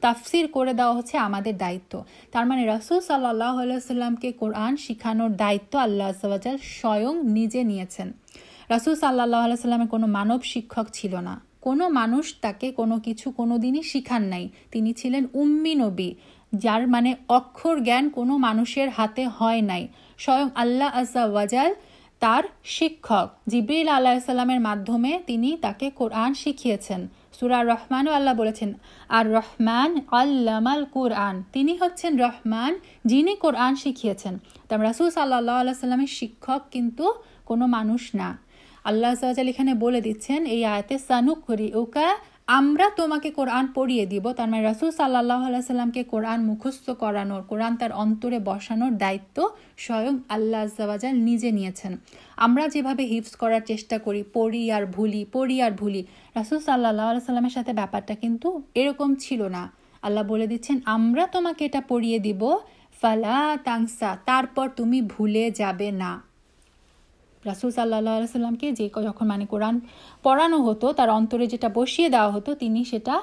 তাফসির করে দেওয়া হচ্ছে আমাদের দায়িত্ব। তার মানে রাসূল সাল্লাল্লাহু আলাইহি ওয়াসাল্লামকে কোরআন শিখানোর দায়িত্ব আল্লাহ আযজা ওয়া জাল স্বয়ং নিজে নিয়েছেন। রাসূল সাল্লাল্লাহু আলাইহি ওয়াসাল্লামের কোনো মানব শিক্ষক ছিল না, কোনো মানুষ তাকে কোনো কিছু কোনোদিনই শিখান নাই। তিনি ছিলেন উম্মি নবী, যার মানে অক্ষর জ্ঞান কোনো মানুষের হাতে হয় নাই। স্বয়ং আল্লাহ আযজা ওয়া জাল তার শিক্ষক জিবরিল আলাইহিস সালামের মাধ্যমে তিনি তাকে কোরআন শিখিয়েছেন। সূরা রহমানও আল্লাহ বলেছেন, আর রহমান আল্লামাল কুরআন, তিনি হচ্ছেন রহমান যিনি কোরআন শিখিয়েছেন। তার রাসূল সাল্লাল্লাহু আলাইহি সাল্লামের শিক্ষক কিন্তু কোনো মানুষ না। আল্লাহ আযজা ওয়া জাল এখানে বলে দিচ্ছেন এই আয়াতে সানুকরিউকা, আমরা তোমাকে কোরআন পড়িয়ে দিব। তার মানে রাসূল সাল্লাল্লাহু আলাইহি সাল্লামকে কোরআন মুখস্থ করানোর, কোরআন তার অন্তরে বসানোর দায়িত্ব স্বয়ং আল্লাহ আযজা ওয়া জাল নিজে নিয়েছেন। আমরা যেভাবে হিফজ করার চেষ্টা করি, পড়ি আর ভুলি, রাসূল সাল্লাল্লাহু আলাইহি সাল্লামের সাথে ব্যাপারটা কিন্তু এরকম ছিল না। আল্লাহ বলে দিচ্ছেন আমরা তোমাকে এটা পড়িয়ে দিব, ফালা তাংসা, তারপর তুমি ভুলে যাবে না। রাসূল সাল্লাল্লাহু আলাইহি সাল্লামকে যখন মানে কোরআন পড়ানো হতো, তার অন্তরে যেটা বসিয়ে দেওয়া হতো, তিনি সেটা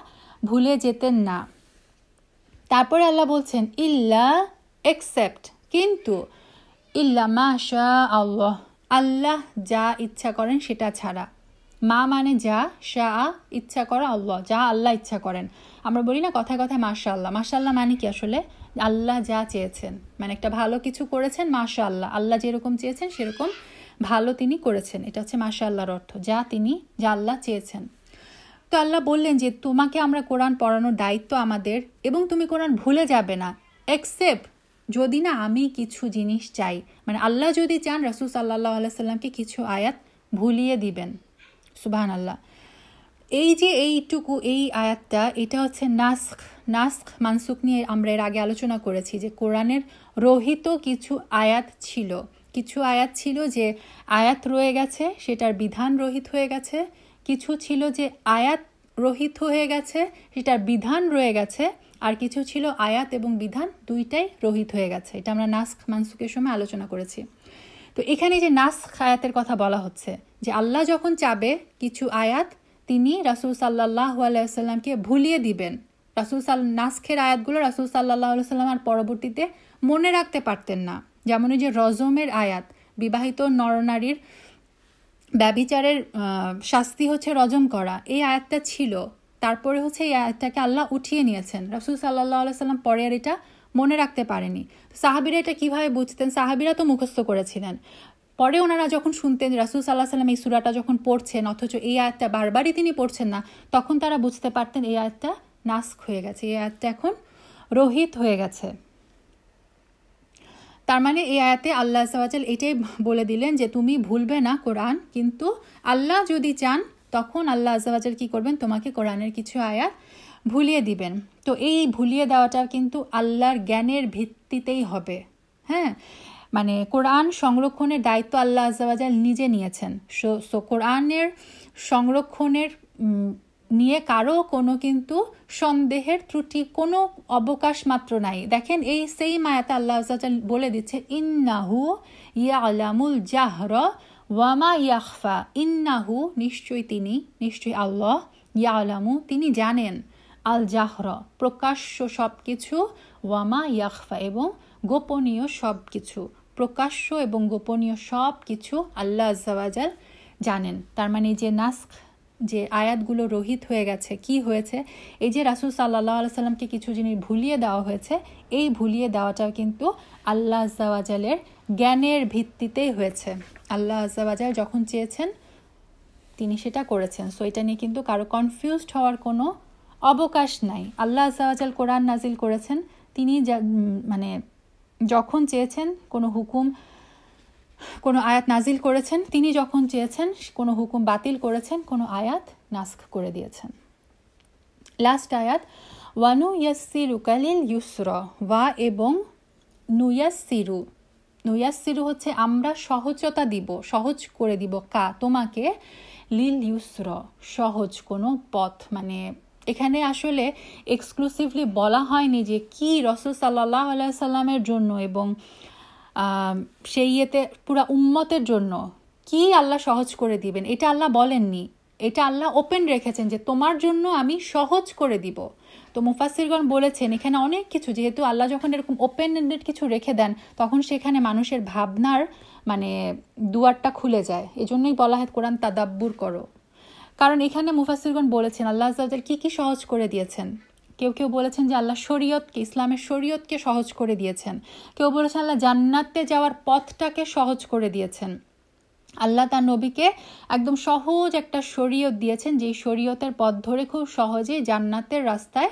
ভুলে যেতেন না। তারপরে আল্লাহ বলছেন ইল্লা, এক্সেপ্ট, কিন্তু, ইল্লা মা শা আল্লাহ, আল্লাহ যা ইচ্ছা করেন সেটা ছাড়া। মা মানে যা, শা ইচ্ছা করা, আল্লাহ যা আল্লাহ ইচ্ছা করেন। আমরা বলি না কথায় কথায় মাশাআল্লাহ, মাশাআল্লাহ মানে কি আসলে, আল্লাহ যা চেয়েছেন, মানে একটা ভালো কিছু করেছেন, মাশাআল্লাহ, আল্লাহ যেরকম চেয়েছেন সেরকম ভালো তিনি করেছেন, এটা হচ্ছে মাশাআল্লাহর অর্থ, যা আল্লাহ চেয়েছেন। তো আল্লাহ বললেন যে তোমাকে আমরা কোরআন পড়ানোর দায়িত্ব আমাদের, এবং তুমি কোরআন ভুলে যাবে না, এক্সেপ্ট যদি না আমি কিছু জিনিস চাই, মানে আল্লাহ যদি চান রাসূল সাল্লাল্লাহু আলাইহি সাল্লামকে কিছু আয়াত ভুলিয়ে দিবেন। সুবহানাল্লাহ। এই যে এইটুকু এই আয়াতটা, এটা হচ্ছে নাসখ মানসুখ নিয়ে আমরা এর আগে আলোচনা করেছি, যে কোরআনের রহিত কিছু আয়াত ছিল যে আয়াত রয়ে গেছে, সেটার বিধান রহিত হয়ে গেছে। কিছু ছিল যে আয়াত রহিত হয়ে গেছে, সেটার বিধান রয়ে গেছে। আর কিছু ছিল আয়াত এবং বিধান দুইটাই রহিত হয়ে গেছে। এটা আমরা নাসখ মানসুখের সময় আলোচনা করেছি। তো এখানে যে নাসখ আয়াতের কথা বলা হচ্ছে, যে আল্লাহ যখন চাবে কিছু আয়াত তিনি রাসূল সাল্লাল্লাহু আলাইহি ওয়াসাল্লামকে ভুলিয়ে দিবেন। নাসখের আয়াতগুলো রাসূল সাল্লাল্লাহু আলাইহি ওয়াসাল্লাম আর পরবর্তীতে মনে রাখতে পারতেন না। যেমন যে রজমের আয়াত, বিবাহিত নরনারীর ব্যভিচারের শাস্তি হচ্ছে রজম করা, এই আয়াতটা ছিল, তারপরে হচ্ছে এই আয়াতটাকে আল্লাহ উঠিয়ে নিয়েছেন। রাসূল সাল্লাল্লাহু আলাইহি ওয়াসাল্লাম পরে আর এটা মনে রাখতে পারেনি। সাহাবীরা এটা কিভাবে বুঝতেন? সাহাবীরা তো মুখস্থ করেছিলেন। পরে ওনারা যখন শুনতেন রাসূল সাল্লাল্লাহু আলাইহি ওয়াসাল্লাম এই সূরাটা যখন পড়ছেন, অথচ এই আয়াতটা বারবারই তিনি পড়ছেন না, তখন তারা বুঝতে পারতেন এই আয়াতটা নাসখ হয়ে গেছে, এই আয়াতটা এখন রহিত হয়ে গেছে। তার মানে এই আয়াতে আল্লাহ আযজা ওয়া জাল এটাই বলে দিলেন যে তুমি ভুলবে না কোরআন, কিন্তু আল্লাহ যদি চান তখন আল্লাহ আযজা ওয়া জাল কি করবেন, তোমাকে কোরআনের কিছু আয়াত ভুলিয়ে দিবেন। তো এই ভুলিয়ে দেওয়াটা কিন্তু আল্লাহর জ্ঞানের ভিত্তিতেই হবে। হ্যাঁ, মানে কোরআন সংরক্ষণের দায়িত্ব আল্লাহ আযজা ওয়া জাল নিজে নিয়েছেন। সো কোরআনের সংরক্ষণের নিয়ে কারো কোনো কিন্তু সন্দেহের ত্রুটি কোনো অবকাশ মাত্র নাই। দেখেন এই সেই আয়াতে আল্লাহ আযজা ওয়া জাল বলে দিচ্ছে ইন্নাহু ইয়ালামুল জাহরা ওয়া মা ইয়াখফা, ইন্নাহু নিশ্চয়ই আল্লাহ, ইয়ালামু তিনি জানেন, আল জাহর প্রকাশ্য সব কিছু, ওয়ামা ইয়াখফা এবং গোপনীয় সব কিছু। প্রকাশ্য এবং গোপনীয় সব কিছু আল্লাহ আজ্জা ওয়াজাল জানেন। তার মানে যে নাস্খ, যে আয়াতগুলো রহিত হয়ে গেছে, কি হয়েছে, এই যে রাসূল সাল্লাল্লাহু আলাইহি সাল্লামকে কিছু জিনিস ভুলিয়ে দেওয়া হয়েছে, এই ভুলিয়ে দেওয়াটাও কিন্তু আল্লাহ আজ্জা ওয়াজালের জ্ঞানের ভিত্তিতেই হয়েছে। আল্লাহ আজ্জা ওয়াজাল যখন চেয়েছেন তিনি সেটা করেছেন। সো এটা নিয়ে কিন্তু কারো কনফিউজড হওয়ার কোনো অবকাশ নাই। আল্লাহ আজ্জা ওয়াজাল কোরআন নাজিল করেছেন, তিনি মানে যখন চেয়েছেন কোনো হুকুম, কোনো আয়াত নাজিল করেছেন, তিনি যখন চেয়েছেন কোনো হুকুম বাতিল করেছেন, কোনো আয়াত নাস্খ করে দিয়েছেন। লাস্ট আয়াত, ওয়ানু ইয়াসসিরু কালিল ইউসরা, ওয়া এবং নুয়াসসিরু। নুয়াসসিরু হচ্ছে আমরা সহজতা দিব, সহজ করে দিব কা তোমাকে, লিল ইউসরা সহজ কোনো পথ। মানে এখানে আসলে এক্সক্লুসিভলি বলা হয়নি যে কি রাসূল সাল্লাল্লাহু আলাইহি সাল্লামের জন্য এবং সেই ইয়েতে পুরা উম্মতের জন্য কি আল্লাহ সহজ করে দিবেন, এটা আল্লাহ বলেননি। এটা আল্লাহ ওপেন রেখেছেন যে তোমার জন্য আমি সহজ করে দিব। তো মুফাসসিরগণ বলেছেন এখানে অনেক কিছু, যেহেতু আল্লাহ যখন এরকম ওপেন এন্ডেড কিছু রেখে দেন তখন সেখানে মানুষের ভাবনার মানে দুয়ারটা খুলে যায়। এজন্যই বলা হয় কোরআন তাদাব্বুর করো। কারণ এখানে মুফাসসিরগণ বলেছেন আল্লাহ আজ্জা ওয়াজাল কি কি সহজ করে দিয়েছেন। কেউ কেউ বলেছেন যে আল্লাহ শরীয়তকে, ইসলামের শরীয়তকে সহজ করে দিয়েছেন। কেউ বলেছেন আল্লাহ জান্নাতে যাওয়ার পথটাকে সহজ করে দিয়েছেন। আল্লাহ তার নবীকে একদম সহজ একটা শরীয়ত দিয়েছেন, যেই শরীয়তের পথ ধরে খুব সহজে জান্নাতের রাস্তায়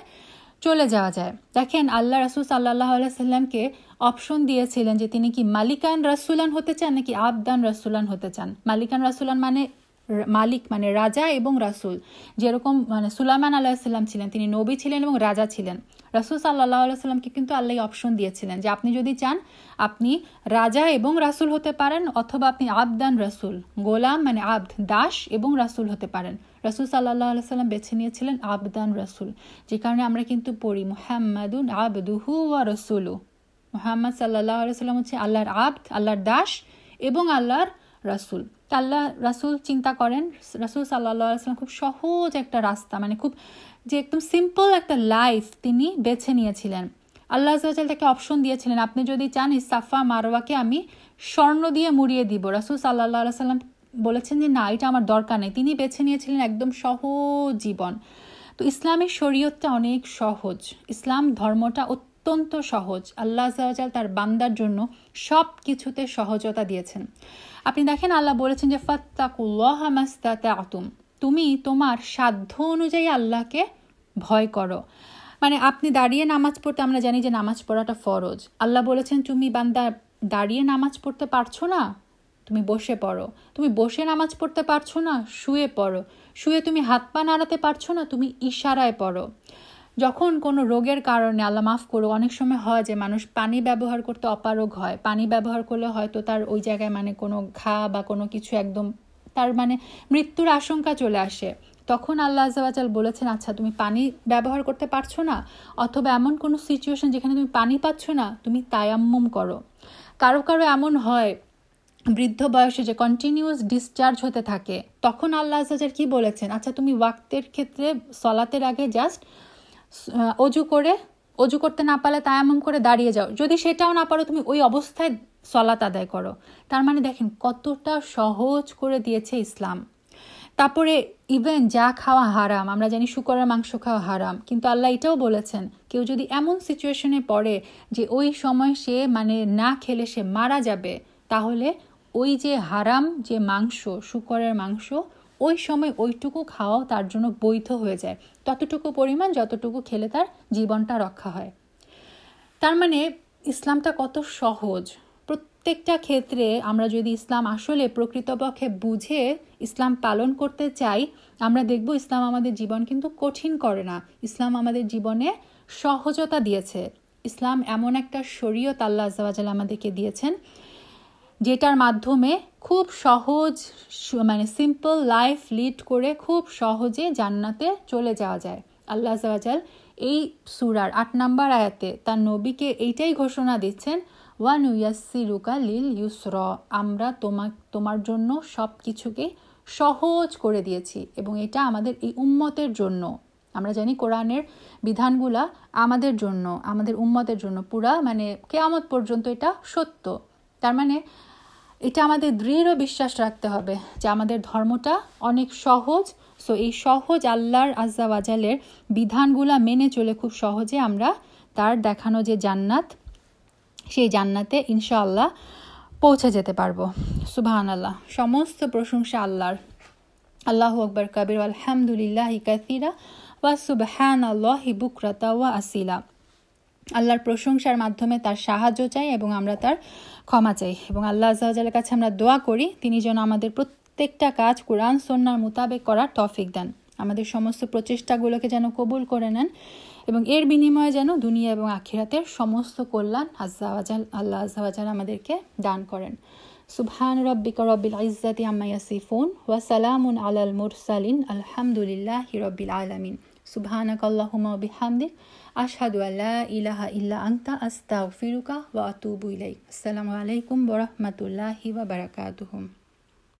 চলে যাওয়া যায়। দেখেন আল্লাহ রাসূল সাল্লাল্লাহু আলাইহি সাল্লামকে অপশন দিয়েছিলেন যে তিনি কি মালিকান রাসূলান হতে চান নাকি আবদান রাসূলান হতে চান। মালিকান রাসূলান মানে মালিক, মানে রাজা এবং রাসূল। যেরকম মানে সুলাইমান আলাইহিস সালাম ছিলেন, তিনি নবী ছিলেন এবং রাজা ছিলেন। রাসূল সাল্লাল্লাহু আলাইহি সাল্লামকে কিন্তু আল্লাহ অপশন দিয়েছিলেন যে আপনি যদি চান আপনি রাজা এবং রাসূল হতে পারেন, অথবা আপনি আবদান রাসূল, গোলাম মানে আবদ, দাস এবং রাসূল হতে পারেন। রাসূল সাল্লাল্লাহু আলাইহি সাল্লাম বেছে নিয়েছিলেন আবদান রাসূল, যে কারণে আমরা কিন্তু পড়ি মুহাম্মাদুন আবদুহু ওয়া রাসূলু। মুহাম্মদ সাল্লাল্লাহু আলাইহি সাল্লাম হচ্ছে আল্লাহর আবদ, আল্লাহর দাস এবং আল্লাহর রাসূল। আল্লাহ রাসূল চিন্তা করেন, রাসূল সাল্লাল্লাহু আলাইহি সাল্লাম খুব সহজ একটা রাস্তা, মানে খুব যে একদম সিম্পল একটা লাইফ তিনি বেছে নিয়েছিলেন। আল্লাহ আজ্জা ওয়াজাল তাকে অপশন দিয়েছিলেন আপনি যদি চান এই সাফা মারওয়াকে আমি স্বর্ণ দিয়ে মুড়িয়ে দিব। রাসূল সাল্লাল্লাহু আলাইহি সাল্লাম বলেছেন যে না, এটা আমার দরকার নেই। তিনি বেছে নিয়েছিলেন একদম সহজ জীবন। তো ইসলামের শরীয়তটা অনেক সহজ, ইসলাম ধর্মটা অত্যন্ত সহজ। আল্লাহ আজ্জা ওয়াজাল তার বান্দার জন্য সব কিছুতে সহজতা দিয়েছেন। আপনি দেখেন আল্লাহ বলেছেন যে ফাত্তাকুল্লাহা মাস্তাতা'তুম, তুমি তোমার সাধ্য অনুযায়ী আল্লাহকে ভয় করো। মানে আপনি দাঁড়িয়ে নামাজ পড়তে, আমরা জানি যে নামাজ পড়াটা ফরজ। আল্লাহ বলেছেন তুমি বান্দা দাঁড়িয়ে নামাজ পড়তে পারছো না, তুমি বসে পড়ো। তুমি বসে নামাজ পড়তে পারছো না, শুয়ে পড়ো। শুয়ে তুমি হাত পা নাড়াতে পারছো না, তুমি ইশারায় পড়ো। যখন কোনো রোগের কারণে, আল্লাহ মাফ করো, অনেক সময় হয় যে মানুষ পানি ব্যবহার করতে অপারগ হয়, পানি ব্যবহার করলে হয়তো তার ওই জায়গায় মানে কোনো ঘা বা কোনো কিছু একদম তার মানে মৃত্যুর আশঙ্কা চলে আসে, তখন আল্লাহ আজ্জা ওয়াজাল বলেছেন আচ্ছা তুমি পানি ব্যবহার করতে পারছো না, অথবা এমন কোনো সিচুয়েশন যেখানে তুমি পানি পাচ্ছ না, তুমি তায়াম্মুম করো। কারো কারো এমন হয় বৃদ্ধ বয়সে যে কন্টিনিউয়াস ডিসচার্জ হতে থাকে, তখন আল্লাহ আজ্জা ওয়াজাল কি বলেছেন, আচ্ছা তুমি ওয়াক্তের ক্ষেত্রে সলাতের আগে জাস্ট অজু করতে না পারলে তায়াম্মুম করে দাঁড়িয়ে যাও, যদি সেটাও না পারো তুমি ওই অবস্থায় সলাত আদায় করো। তার মানে দেখেন কতটা সহজ করে দিয়েছে ইসলাম। তারপরে ইভেন যা খাওয়া হারাম, আমরা জানি শূকরের মাংস খাওয়া হারাম, কিন্তু আল্লাহ এটাও বলেছেন কেউ যদি এমন সিচুয়েশনে পড়ে যে ওই সময় সে মানে না খেলে সে মারা যাবে, তাহলে ওই যে হারাম যে মাংস, শূকরের মাংস, ওই সময় ওইটুকু খাওয়াও তার জন্য বৈধ হয়ে যায়, ততটুকু পরিমাণ যতটুকু খেলে তার জীবনটা রক্ষা হয়। তার মানে ইসলামটা কত সহজ। প্রত্যেকটা ক্ষেত্রে আমরা যদি ইসলাম আসলে প্রকৃতপক্ষে বুঝে ইসলাম পালন করতে চাই, আমরা দেখব ইসলাম আমাদের জীবন কিন্তু কঠিন করে না, ইসলাম আমাদের জীবনে সহজতা দিয়েছে। ইসলাম এমন একটা শরীয়ত আল্লাহ আজ্জা ওয়াজাল আমাদেরকে দিয়েছেন যেটার মাধ্যমে খুব সহজ মানে সিম্পল লাইফ লিড করে খুব সহজে জান্নাতে চলে যাওয়া যায়। আল্লাহ আজ্জা ওয়াজাল এই সূরার ৮ নম্বর আয়াতে তার নবীকে এইটাই ঘোষণা দিচ্ছেন, ওয়া নুয়াসসিরুকা লিল ইউসরা, আমরা তোমার জন্য সব কিছুকে সহজ করে দিয়েছি, এবং এটা আমাদের এই উম্মতের জন্য। আমরা জানি কোরআনের বিধানগুলা আমাদের জন্য, আমাদের উম্মতের জন্য পুরা কিয়ামত পর্যন্ত এটা সত্য। তার এটা আমাদের দৃঢ় বিশ্বাস রাখতে হবে যে আমাদের ধর্মটা অনেক সহজ। সো এই সহজ আল্লাহর আজ্জা ওয়াজালের বিধানগুলা মেনে চলে খুব সহজে আমরা তার দেখানো যে জান্নাত, সেই জান্নাতে ইনশাআল্লাহ পৌঁছে যেতে পারবো। সুবহানাল্লাহ, সমস্ত প্রশংসা আল্লাহর। আল্লাহু আকবার কাবীর, আলহামদুলিল্লাহি কাসীরা ওয়া সুবহানাল্লাহি বুকরাতা ওয়া আসিলা। আল্লাহর প্রশংসার মাধ্যমে তার সাহায্য চাই এবং আমরা তার ক্ষমা চাই, এবং আল্লাহ আজ্জা ওয়াজালের কাছে আমরা দোয়া করি তিনি যেন আমাদের প্রত্যেকটা কাজ কোরআন সুন্নাহর মোতাবেক করার তৌফিক দেন, আমাদের সমস্ত প্রচেষ্টাগুলোকে যেন কবুল করে নেন, এবং এর বিনিময়ে যেন দুনিয়া এবং আখিরাতের সমস্ত কল্যাণ আল্লাহ আজ্জা ওয়াজাল আমাদেরকে দান করেন। সুবহান রাব্বিকা রাব্বিল ইজ্জাতি আম্মা ইয়াসিফুন ওয়া সালামুন আলাল মুরসালিন আলহামদুলিল্লাহি রাব্বিল আলামিন। সুবহানাকাল্লাহুম্মা ওয়া বিহামদিক আশহাদু আল্লা ইলাহা ইল্লা আনতা আস্তাগফিরুকা ওয়া আতুবু ইলাইক। আসসালামু আলাইকুম ওয়া রাহমাতুল্লাহি ওয়া বারাকাতুহু।